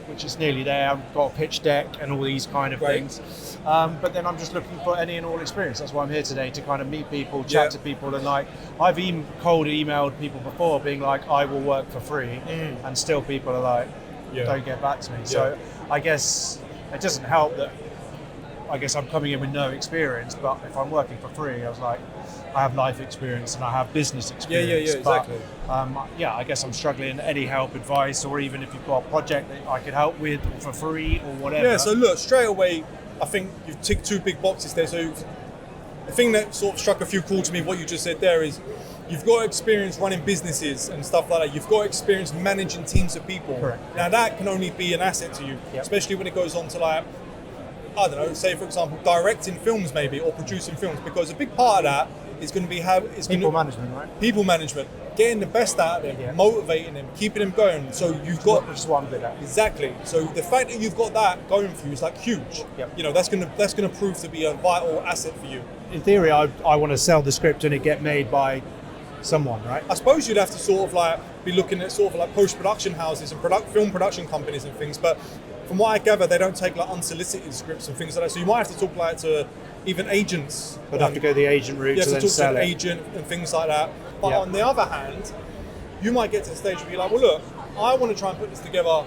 which is nearly there. I've got a pitch deck and all these kind of things. But then I'm just looking for any and all experience. That's why I'm here today, to kind of meet people, chat to people, and like I've even cold emailed people before being like, I will work for free, and still people are like, don't get back to me. So I guess it doesn't help that I guess I'm coming in with no experience, but if I'm working for free, I was like, I have life experience and I have business experience. Exactly. But, I guess I'm struggling. Any help, advice, or even if you've got a project that I could help with for free or whatever. Yeah, so look, straight away, I think you've ticked two big boxes there. So the thing that sort of struck a few chords to me, what you just said there, is you've got experience running businesses and stuff like that. You've got experience managing teams of people. Correct. Now that can only be an asset to you, especially when it goes on to like, I don't know, say for example, directing films maybe, or producing films, because a big part of that is going to be people management, right? People management, getting the best out of them, motivating them, keeping them going. So you've got just one bit out. Exactly. So the fact that you've got that going for you is like huge. You know, that's gonna prove to be a vital asset for you. In theory, I want to sell the script and it get made by someone, right? I suppose you'd have to sort of like be looking at sort of like post-production houses and film production companies and things. But from what I gather, they don't take like unsolicited scripts and things like that. So you might have to talk like to even agents. But have to go the agent route to then talk sell to an it. agent and things like that. But on the other hand, you might get to the stage where you're like, well, look, I want to try and put this together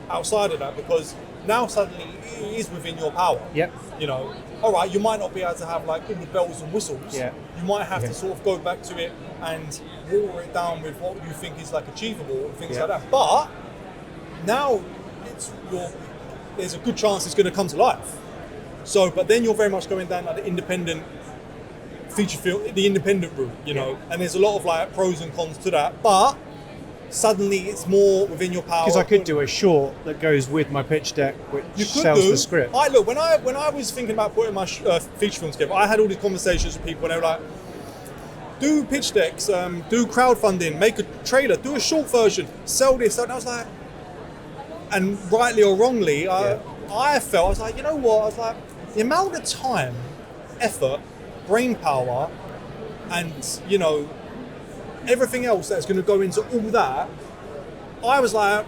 outside of that, because now suddenly it is within your power. Yep. You know, all right, you might not be able to have like all the bells and whistles. Yeah. You might have to sort of go back to it and water it down with what you think is like achievable and things like that. But now there's a good chance it's going to come to life. So, but then you're very much going down like the independent feature film, the independent route, you know, and there's a lot of like pros and cons to that. But suddenly it's more within your power. Because I could do a short that goes with my pitch deck, which sells the script. Look, when I was thinking about putting my feature films together, I had all these conversations with people, and they were like, do pitch decks, do crowdfunding, make a trailer, do a short version, sell this. And I was like, and rightly or wrongly, I felt, I was like, you know what? I was like, the amount of time, effort, brain power, and, you know, everything else that's going to go into all that, I was like,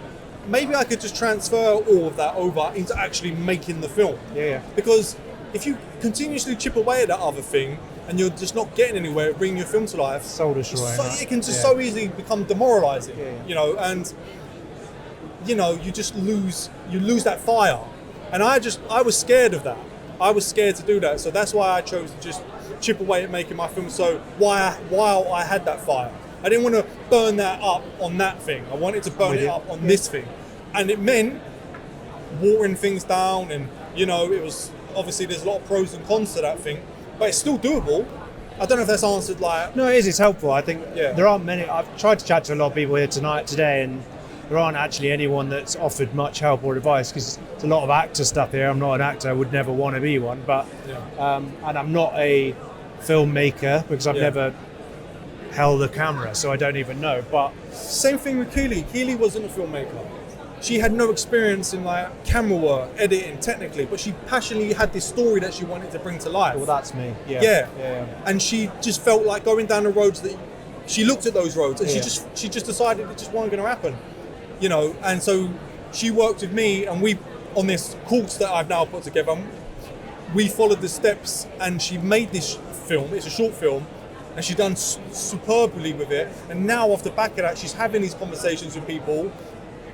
maybe I could just transfer all of that over into actually making the film. Yeah. Because if you continuously chip away at that other thing and you're just not getting anywhere, bringing your film to life, soul destroying. It can just so easily become demoralizing. You know, and you know, you lose that fire. And I was scared of that. I was scared to do that, so that's why I chose to just chip away at making my film. So while I had that fire, I didn't want to burn that up on that thing. I wanted to burn it up on this thing, and it meant watering things down. And you know, it was obviously there's a lot of pros and cons to that thing, but it's still doable. I don't know if that's answered like. No, it is. It's helpful. I think there aren't many. I've tried to chat to a lot of people here today, and there aren't actually anyone that's offered much help or advice, because it's a lot of actor stuff here. I'm not an actor. I would never want to be one, but and I'm not a filmmaker because I've never held a camera, so I don't even know. But same thing with Keely. Keely wasn't a filmmaker. She had no experience in like camera work, editing, technically, but she passionately had this story that she wanted to bring to life. Well, that's me. Yeah. And she just felt like going down the roads that she looked at those roads, and she just decided it just wasn't going to happen. You know, and so she worked with me, and we, on this course that I've now put together, we followed the steps, and she made this film. It's a short film, and she's done superbly with it. And now off the back of that, she's having these conversations with people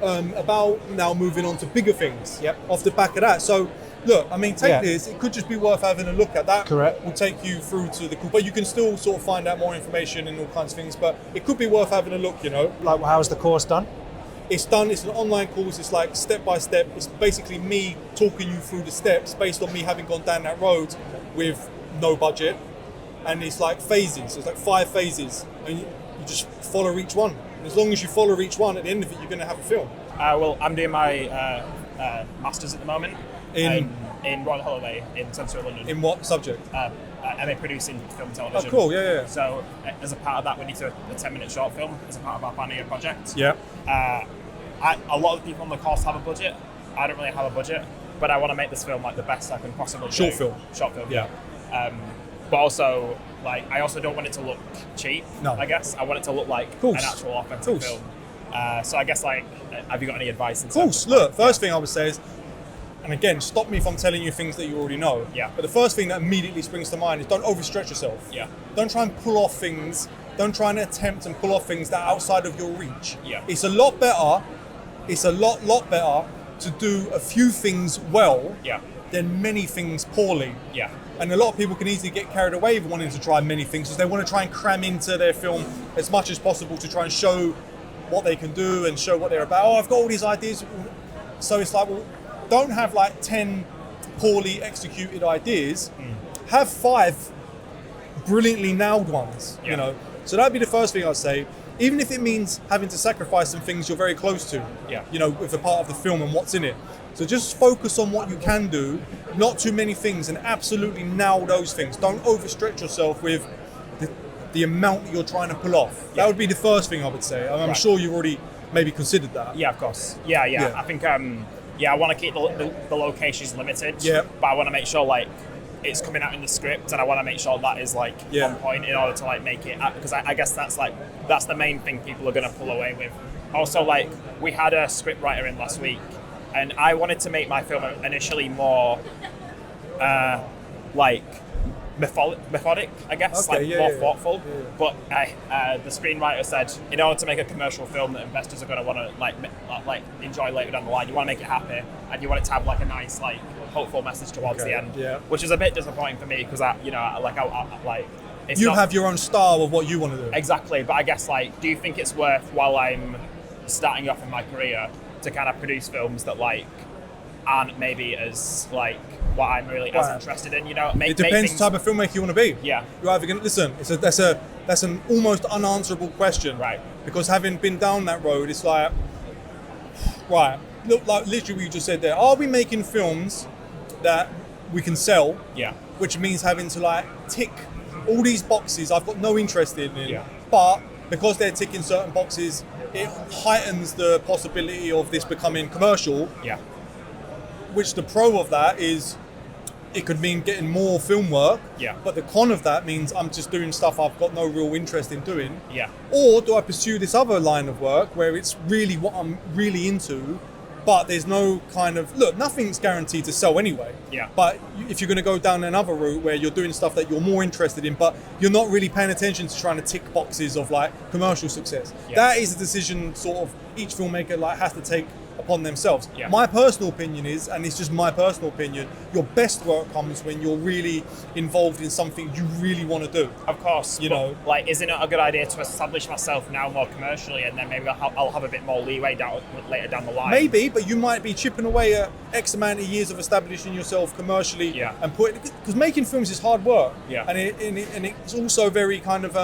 about now moving on to bigger things. Off the back of that. So look, I mean, take this. It could just be worth having a look at. That correct. Will take you through to the course, but you can still sort of find out more information and all kinds of things. But it could be worth having a look. You know, like how's the course done? It's done. It's an online course. It's like step by step. It's basically me talking you through the steps based on me having gone down that road with no budget, and it's like phases. It's like 5 phases, and you just follow each one. And as long as you follow each one, at the end of it, you're going to have a film. Well, I'm doing my masters at the moment in Royal Holloway in Central London. In what subject? MA producing film and television. Oh, cool. Yeah. So as a part of that, we need to a 10-minute short film as a part of our final year project. Yeah. A lot of people on the course have a budget. I don't really have a budget, but I want to make this film like the best I can possibly do. Short film. Yeah. But also, like, I also don't want it to look cheap. No. I guess I want it to look like an actual authentic film. So I guess, like, have you got any advice? In terms of, look, first thing I would say is, and again, stop me if I'm telling you things that you already know. Yeah. But the first thing that immediately springs to mind is don't overstretch yourself. Yeah. Don't try and pull off things. Don't try and attempt and pull off things that are outside of your reach. Yeah. It's a lot better. It's a lot better to do a few things well than many things poorly. Yeah. And a lot of people can easily get carried away with wanting to try many things because they want to try and cram into their film as much as possible to try and show what they can do and show what they're about. Oh, I've got all these ideas. So it's like, well, don't have like 10 poorly executed ideas. Have 5 brilliantly nailed ones, you know. So that'd be the first thing I'd say. Even if it means having to sacrifice some things you're very close to, you know, with a part of the film and what's in it. So just focus on what you can do, not too many things, and absolutely nail those things. Don't overstretch yourself with the amount that you're trying to pull off. That would be the first thing I would say. I'm sure you've already maybe considered that. Yeah, of course. Yeah. I think, I want to keep the locations limited. Yeah. But I want to make sure, like, it's coming out in the script, and I want to make sure that is like on point in order to like make it, because I guess that's the main thing people are going to pull away with. Also, like, we had a script writer in last week, and I wanted to make my film initially more like methodic, I guess, more thoughtful. But the screenwriter said, in order to make a commercial film that investors are going to want to like enjoy later down the line, you want to make it happy, and you want it to have like a nice, like, hopeful message towards the end. Which is a bit disappointing for me, because I you have your own style of what you want to do. Exactly, but I guess, like, do you think it's worth, while I'm starting off in my career, to kind of produce films that like aren't maybe as like what I'm really as interested in, you know? It depends the type of filmmaker you want to be. Yeah. You're either going to listen. That's an almost unanswerable question, right? Because having been down that road, it's like, right, look, like literally what you just said there. Are we making films that we can sell? Yeah. Which means having to like tick all these boxes I've got no interest in. Yeah. But because they're ticking certain boxes, it heightens the possibility of this becoming commercial. Yeah. Which the pro of that is, it could mean getting more film work. Yeah. But the con of that means I'm just doing stuff I've got no real interest in doing. Yeah. Or do I pursue this other line of work where it's really what I'm really into, but there's no kind of, look, nothing's guaranteed to sell anyway. Yeah. But if you're going to go down another route where you're doing stuff that you're more interested in, but you're not really paying attention to trying to tick boxes of like commercial success, that is a decision sort of each filmmaker like has to take upon themselves. Yeah. My personal opinion is, and it's just my personal opinion, your best work comes when you're really involved in something you really want to do. Of course, you know, like, isn't it a good idea to establish myself now more commercially, and then maybe I'll have a bit more leeway later down the line? Maybe, but you might be chipping away at X amount of years of establishing yourself commercially, and putting, because making films is hard work, and it's also very kind of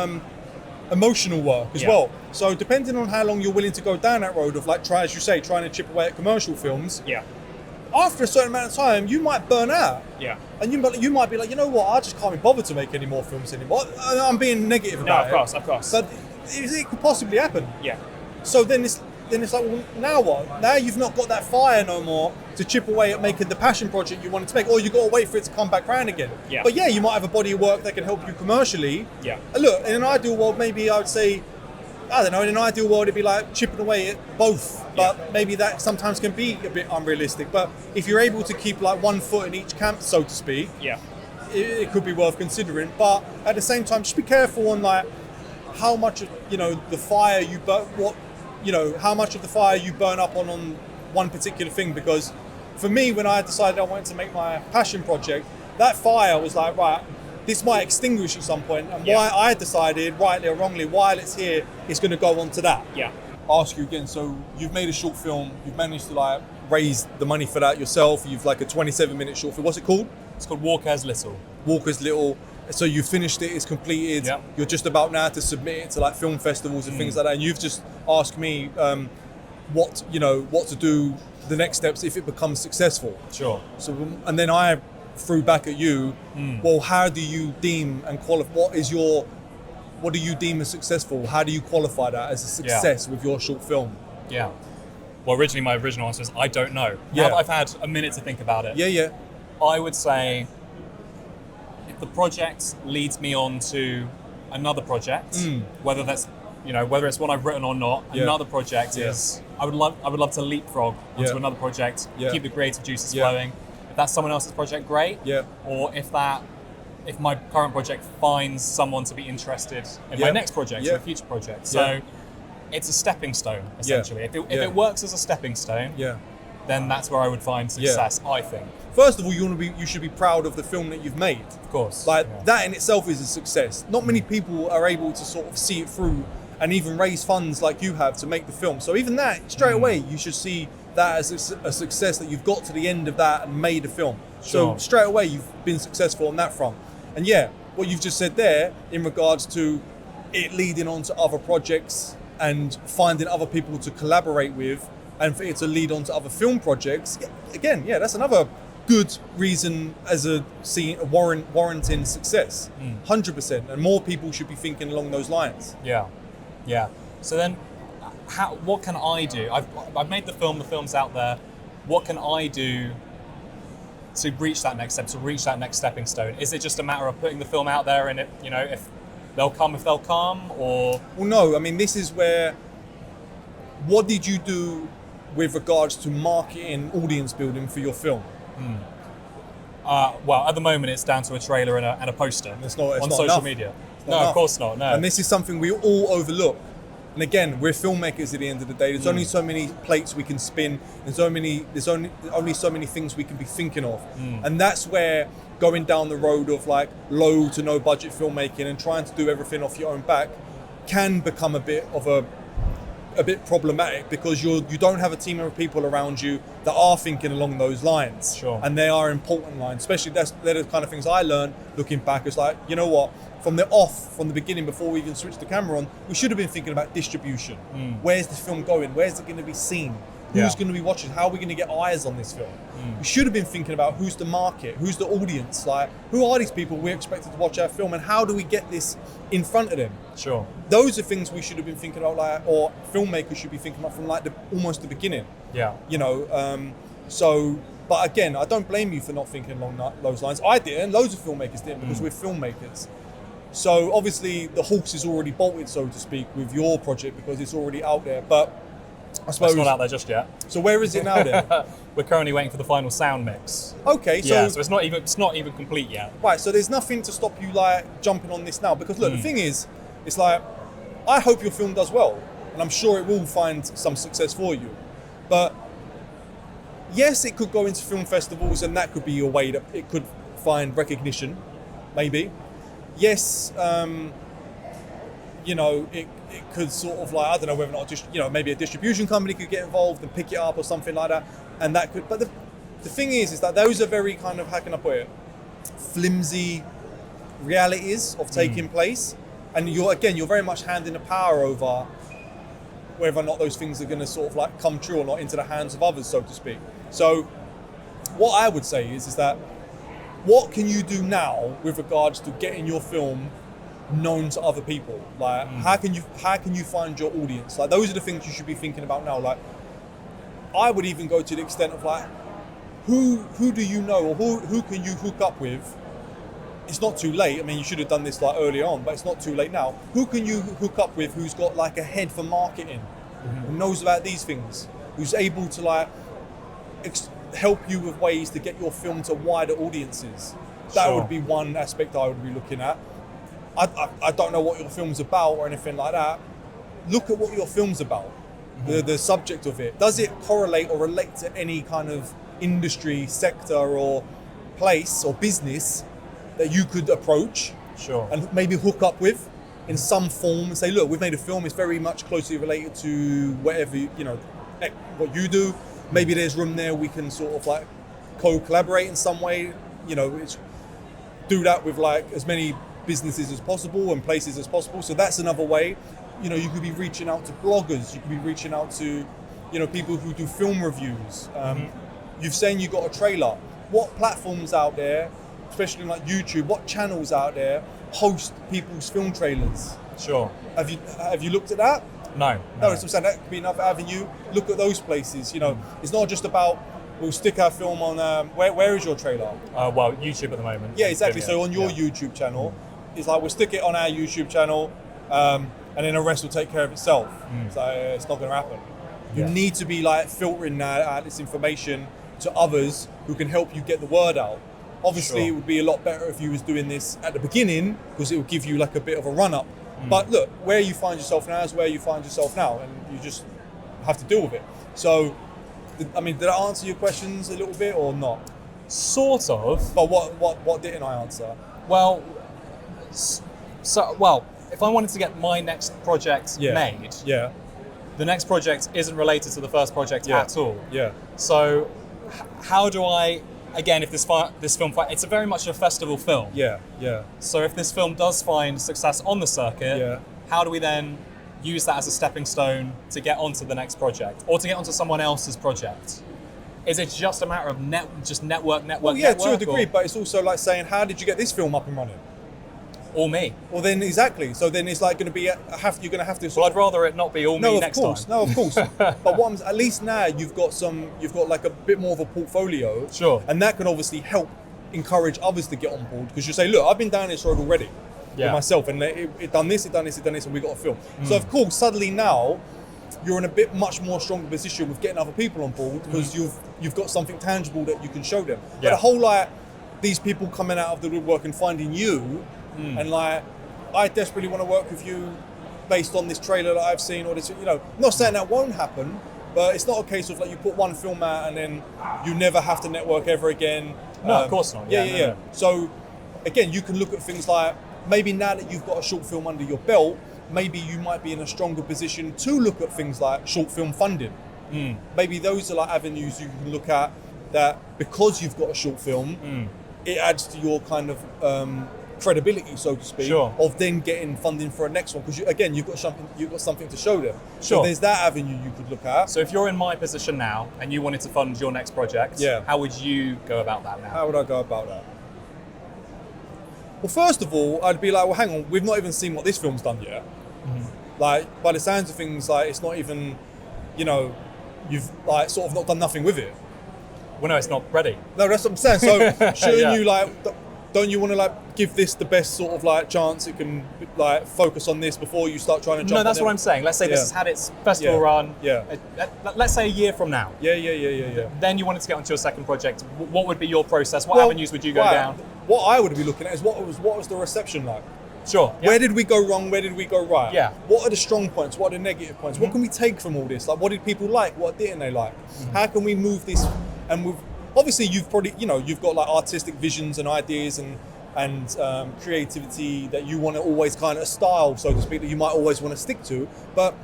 emotional work as well. So depending on how long you're willing to go down that road of like trying to chip away at commercial films, after a certain amount of time you might burn out. And you might be like, you know what, I just can't be bothered to make any more films anymore. I'm being negative about it. No, of course. But it could possibly happen. So then it's like, well, now what? Now you've not got that fire no more to chip away at making the passion project you wanted to make, or you've got to wait for it to come back round again. But you might have a body of work that can help you commercially. Look, in an ideal world, maybe I would say, I don't know, in an ideal world it'd be like chipping away at both, but maybe that sometimes can be a bit unrealistic. But if you're able to keep like one foot in each camp, so to speak, it could be worth considering. But at the same time, just be careful on like how much of, the fire you burn, how much of the fire you burn up on one particular thing. Because for me, when I decided I wanted to make my passion project, that fire was like, right, this might extinguish at some point, and why I decided, rightly or wrongly, while it's here, it's going to go on to that. Ask you again, so you've made a short film, you've managed to like raise the money for that yourself, you've like a 27-minute short film. What's it called? It's called Walker's Little. Walker's Little. So you finished it, it's completed, you're just about now to submit it to like film festivals and things like that, and you've just asked me what to do, the next steps if it becomes successful. Sure. So, and then I threw back at you, well, how do you deem and qualify, what do you deem as successful? How do you qualify that as a success with your short film? Well, originally my original answer is I don't know. Now that I've had a minute to think about it, I would say if the project leads me on to another project, whether that's whether it's one I've written or not, another project is I would love to leapfrog onto another project, keep the creative juices flowing. If that's someone else's project, great. Or if my current project finds someone to be interested in my next project or a future project. So it's a stepping stone, essentially. If it works as a stepping stone, then that's where I would find success, I think. First of all, you should be proud of the film that you've made. Of course. That in itself is a success. Not many people are able to sort of see it through and even raise funds like you have to make the film. So even that, straight away, you should see that as a success, that you've got to the end of that and made a film. So straight away, you've been successful on that front. And what you've just said there in regards to it leading on to other projects and finding other people to collaborate with, and for it to lead on to other film projects, again, that's another good reason as warranting success. 100%. And more people should be thinking along those lines. So then, what can I do? I've made the film, the film's out there. What can I do to reach that next step, to reach that next stepping stone? Is it just a matter of putting the film out there and it, you know, if they'll come, or? Well, no. I mean, this is where. What did you do with regards to marketing, audience building for your film? Well, at the moment, it's down to a trailer and a poster on social enough. media. No, of course not. No. And this is something we all overlook. And again, we're filmmakers at the end of the day. There's only so many plates we can spin. There's only so many things we can be thinking of. And that's where going down the road of like low to no budget filmmaking and trying to do everything off your own back can become a bit problematic, because you don't have a team of people around you that are thinking along those lines. Sure. And they are important lines. Especially they're the kind of things I learned looking back. It's like, you know what? From the beginning, before we even switched the camera on, we should have been thinking about distribution. Where's this film going? Where's it going to be seen? Who's going to be watching? How are we going to get eyes on this film? We should have been thinking about who's the market, who's the audience, like who are these people we're expected to watch our film, and how do we get this in front of them? Sure. Those are things we should have been thinking about, like, or filmmakers should be thinking about from like almost the beginning. Yeah. You know, but again, I don't blame you for not thinking along those lines. I didn't. Loads of filmmakers didn't, because we're filmmakers. So obviously the horse is already bolted, so to speak, with your project, because it's already out there. But I suppose it's not out there just yet. So where is it now then? We're currently waiting for the final sound mix. Okay, so so it's not even complete yet. Right, so there's nothing to stop you like jumping on this now, because look, the thing is, it's like, I hope your film does well, and I'm sure it will find some success for you. But yes, it could go into film festivals, and that could be a way that it could find recognition, maybe. Yes, you know, it could sort of like, I don't know whether or not, maybe a distribution company could get involved and pick it up or something like that. And that could, but the thing is that those are very kind of, how can I put it, flimsy realities of taking place. And you're very much handing the power over whether or not those things are going to sort of like come true or not into the hands of others, so to speak. So what I would say is that, what can you do now with regards to getting your film known to other people? Like, how can you find your audience? Like, those are the things you should be thinking about now. Like, I would even go to the extent of like, who do you know, or who can you hook up with? It's not too late. I mean, you should have done this like early on, but it's not too late now. Who can you hook up with who's got like a head for marketing, who knows about these things, who's able to like help you with ways to get your film to wider audiences? That would be one aspect I would be looking at. I don't know what your film's about or anything like that. Look at what your film's about, the subject of it. Does it correlate or relate to any kind of industry, sector, or place or business that you could approach and maybe hook up with in some form and say, look, we've made a film, it's very much closely related to whatever, what you do. Maybe there's room there, we can sort of like co-collaborate in some way, do that with like as many businesses as possible and places as possible. So that's another way. You could be reaching out to bloggers, you could be reaching out to, people who do film reviews. You've saying you got a trailer. What platforms out there, especially like YouTube, what channels out there host people's film trailers? Sure. Have you looked at that? No. So I'm saying that could be another avenue. Look at those places. It's not just about, we'll stick our film on, where is your trailer? Well, YouTube at the moment. Yeah, exactly. So on your YouTube channel, it's like, we'll stick it on our YouTube channel, and then the rest will take care of itself. So it's not going to happen. You need to be like filtering this information to others who can help you get the word out. Obviously, it would be a lot better if you was doing this at the beginning, because it would give you like a bit of a run-up. But look, where you find yourself now is where you find yourself now, and you just have to deal with it. So, did I answer your questions a little bit or not? Sort of. But what didn't I answer? Well, if I wanted to get my next project made, the next project isn't related to the first project at all. Yeah. So, how do I? Again, if this film, it's very much a festival film. Yeah. So if this film does find success on the circuit, how do we then use that as a stepping stone to get onto the next project, or to get onto someone else's project? Is it just a matter of network? Well, yeah, to a degree, but it's also like saying, how did you get this film up and running? All me. Well, then exactly. So then it's like going to be you're going to have to. Well, I'd rather it not be all me next time. No, of course. But at least now you've got like a bit more of a portfolio. Sure. And that can obviously help encourage others to get on board, because you say, look, I've been down this road already with myself, and it done this, and we got a film. So of course, suddenly now you're in a much more stronger position with getting other people on board, because you've got something tangible that you can show them. But the whole like these people coming out of the woodwork and finding you, and like, I desperately want to work with you based on this trailer that I've seen, or this, I'm not saying that won't happen, but it's not a case of like you put one film out and then you never have to network ever again. No, of course not. Yeah. So again, you can look at things like, maybe now that you've got a short film under your belt, maybe you might be in a stronger position to look at things like short film funding. Maybe those are like avenues you can look at, that because you've got a short film, it adds to your kind of credibility, so to speak, of then getting funding for a next one, because you've got something to show them. So there's that avenue you could look at. So if you're in my position now and you wanted to fund your next project, how would you go about that now? How would I go about that? Well, first of all, I'd be like, well, hang on, we've not even seen what this film's done yet. Like, by the sounds of things, like, it's not even, you've like sort of not done nothing with it. Well, no, it's not ready. No, that's what I'm saying. So shouldn't you like, don't you want to like give this the best sort of like chance it can like focus on this before you start trying to jump? No, that's what I'm saying. Let's say this has had its festival run. Let's say a year from now. Yeah. Then you wanted to get onto your second project. What would be your process? What avenues would you go down? What I would be looking at is what was the reception like? Sure. Where did we go wrong? Where did we go right? Yeah. What are the strong points? What are the negative points? What can we take from all this? Like, what did people like? What didn't they like? How can we move this? And obviously, you've probably, you've got like artistic visions and ideas and creativity that you want to always kind of style, so to speak, that you might always want to stick to. But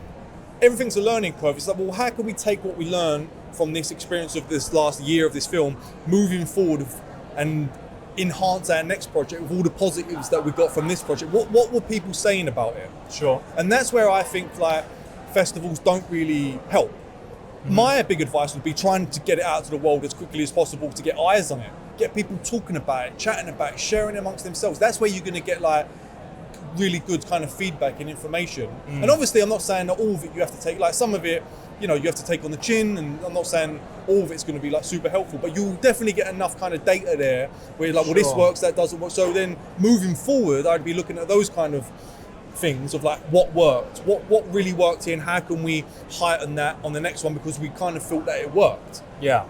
everything's a learning curve. It's like, well, how can we take what we learn from this experience of this last year of this film, moving forward and enhance our next project with all the positives that we got from this project? What were people saying about it? Sure. And that's where I think like festivals don't really help. My big advice would be trying to get it out to the world as quickly as possible, to get eyes on it, get people talking about it, chatting about it, sharing it amongst themselves. That's where you're going to get like really good kind of feedback and information. And obviously I'm not saying that all of it you have to take, like some of it, you have to take on the chin, and I'm not saying all of it's going to be like super helpful, but you'll definitely get enough kind of data there where you're like, well, this works, that doesn't work. So then moving forward, I'd be looking at those kind of things of like, what worked, what really worked here, and how can we heighten that on the next one, because we kind of felt that it worked.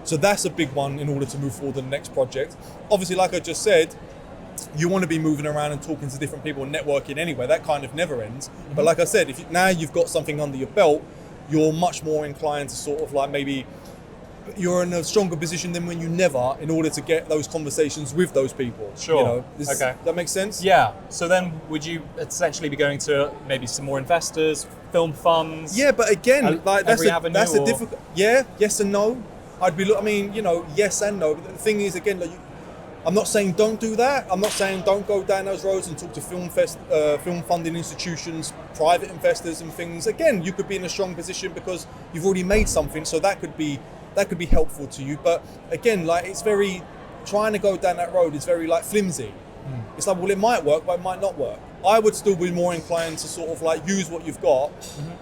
So that's a big one in order to move forward to the next project. Obviously, like I just said, you want to be moving around and talking to different people and networking anyway. That kind of never ends. But like I said, if now you've got something under your belt, you're much more inclined to sort of like, maybe you're in a stronger position than when you never, in order to get those conversations with those people. Sure. Okay. That makes sense? Yeah. So then would you essentially be going to maybe some more investors, film funds? Yeah, but again, like that's a or... difficult. Yeah, yes and no. Yes and no. But the thing is, again, like I'm not saying don't do that. I'm not saying don't go down those roads and talk to film funding institutions, private investors and things. Again, you could be in a strong position because you've already made something, so that could be helpful to you. But again, like trying to go down that road is very like flimsy. It's like, well, it might work, but it might not work. I would still be more inclined to sort of like use what you've got,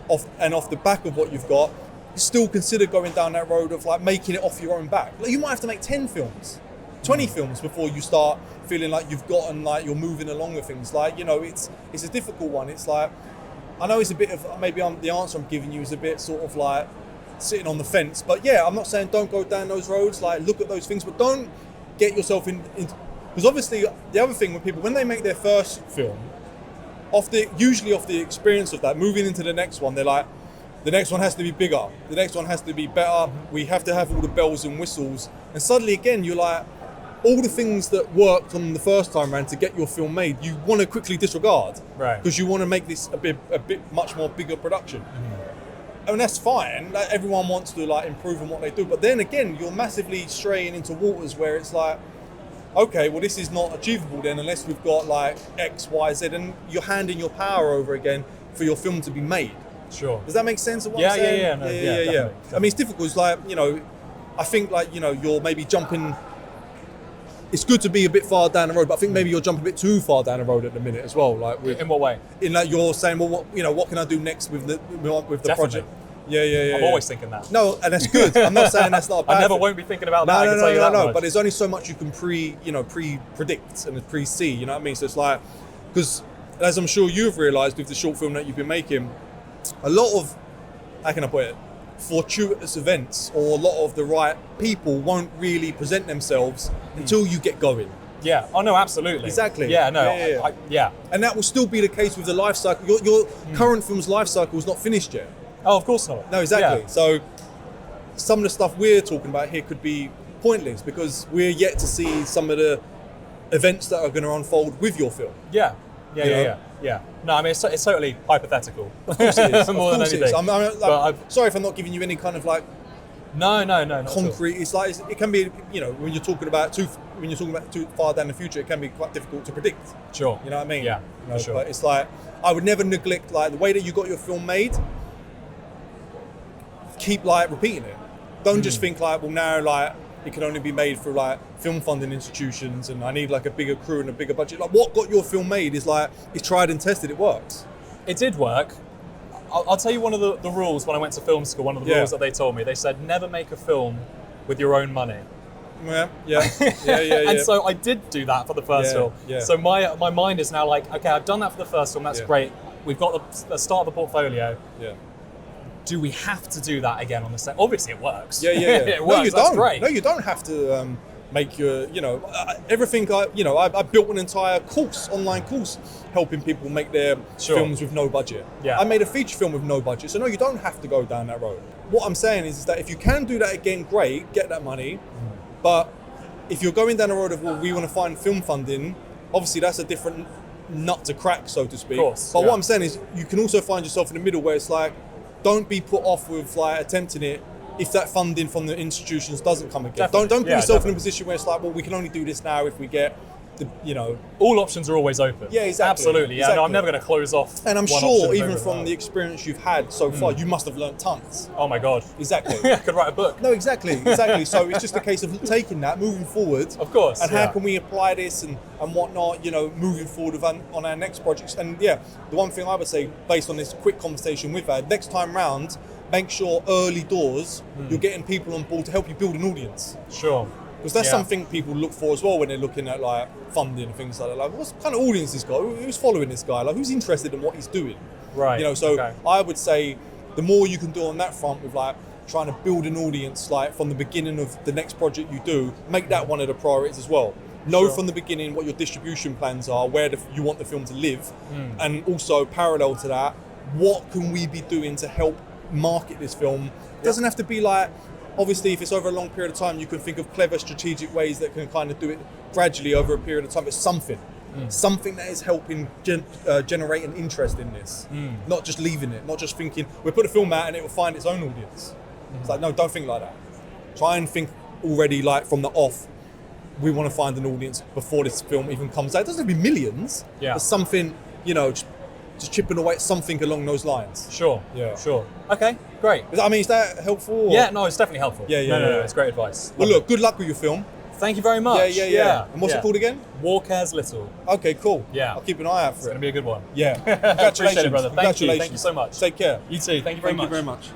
off the back of what you've got, still consider going down that road of like making it off your own back. Like, you might have to make 10 films. 20 films before you start feeling like you've gotten, like you're moving along with things. Like, it's a difficult one. It's like, I know it's a bit of, the answer I'm giving you is a bit sort of like sitting on the fence, but yeah, I'm not saying don't go down those roads, like look at those things, but don't get yourself in because obviously the other thing with people, when they make their first film, usually off the experience of that, moving into the next one, they're like, the next one has to be bigger, the next one has to be better, we have to have all the bells and whistles, and suddenly again you're like, all the things that worked on the first time around to get your film made, you want to quickly disregard, right? Because you want to make this a bit much more bigger production. And that's fine. Like, everyone wants to like improve on what they do, but then again, you're massively straying into waters where it's like, okay, well, this is not achievable then unless we've got like X, Y, Z, and you're handing your power over again for your film to be made. Sure. Does that make sense of what I'm saying? Yeah. I mean, it's difficult. It's like, I think like, you're maybe jumping. it's good to be a bit far down the road, but I think maybe you're jumping a bit too far down the road at the minute as well. Like, in what way? In that you're saying, well, what can I do next with the project? Yeah. I'm always thinking that. No, and that's good. I'm not saying that's not a bad I never thing. won't be thinking about that. I can tell you that much. But there's only so much you can pre-predict and pre-see. You know what I mean? So it's like, because as I'm sure you've realised with the short film that you've been making, a lot of, how can I put it, fortuitous events or a lot of the right people won't really present themselves until you get going. Yeah. Oh no, absolutely. Exactly. Yeah. No. Yeah. And that will still be the case with the life cycle. Your current film's life cycle is not finished yet. Oh, of course not. No, exactly. Yeah. So some of the stuff we're talking about here could be pointless because we're yet to see some of the events that are going to unfold with your film. Yeah. No, I mean, it's totally hypothetical. Of course it is. More than anything. I'm sorry if I'm not giving you any kind of like No. concrete. It's like it can be, when you're talking about too far down the future, it can be quite difficult to predict. Sure. You know what I mean? Yeah. For sure. But it's like I would never neglect like the way that you got your film made. Keep like repeating it. Don't just think like, well, now like it can only be made through like film funding institutions, and I need like a bigger crew and a bigger budget. Like what got your film made is like it's tried and tested. It works. It did work. I'll tell you one of the rules when I went to film school. One of the rules that they told me. They said never make a film with your own money. Yeah. And so I did do that for the first film. Yeah. So my mind is now like, okay, I've done that for the first film. That's great. We've got the start of the portfolio. Yeah. Do we have to do that again on the set? Obviously, it works. Yeah. It works. That's great. No, you don't have to make your, everything. I built an entire online course, helping people make their films with no budget. Yeah. I made a feature film with no budget, so no, you don't have to go down that road. What I'm saying is that if you can do that again, great, get that money. But if you're going down the road of, well, we want to find film funding, obviously that's a different nut to crack, so to speak. Of course, but what I'm saying is you can also find yourself in the middle where it's like, don't be put off with like attempting it if that funding from the institutions doesn't come again. Don't put yourself in a position where it's like, well, we can only do this now if we get the, all options are always open. Yeah, exactly. Absolutely. Yeah, exactly. no, I'm never going to close off. And I'm sure even from the experience you've had so far, you must have learned tons. Oh my God. Exactly. I could write a book. No, exactly. So it's just a case of taking that, moving forward. Of course. And how can we apply this and whatnot, moving forward on our next projects. And the one thing I would say, based on this quick conversation we've had, next time round, make sure early doors you're getting people on board to help you build an audience. Sure. Because that's something people look for as well when they're looking at like funding and things like that. Like, what kind of audience this guy? Who's following this guy? Like, who's interested in what he's doing? Right. I would say the more you can do on that front with like trying to build an audience, like from the beginning of the next project you do, make that one of the priorities as well. Know from the beginning what your distribution plans are, where you want the film to live, and also parallel to that, what can we be doing to help market this film? It doesn't have to be like, obviously if it's over a long period of time, you can think of clever strategic ways that can kind of do it gradually over a period of time. It's something that is helping generate an interest in this, not just leaving it, not just thinking we'll put a film out and it will find its own audience. It's like, no, don't think like that. Try and think already like from the off, we want to find an audience before this film even comes out. It doesn't have to be millions, but something, just chipping away at something along those lines. Sure. Yeah. Sure. Okay, great. Is that helpful? Yeah, no, it's definitely helpful. Yeah. It's great advice. Well, look, good luck with your film. Thank you very much. Yeah. And what's it called again? War Cares Little. Okay, cool. Yeah. I'll keep an eye out for it. It's going to be a good one. Yeah. Congratulations. Appreciate it, brother. Congratulations. Thank you so much. Take care. You too. Thank you very much. Thank you very much.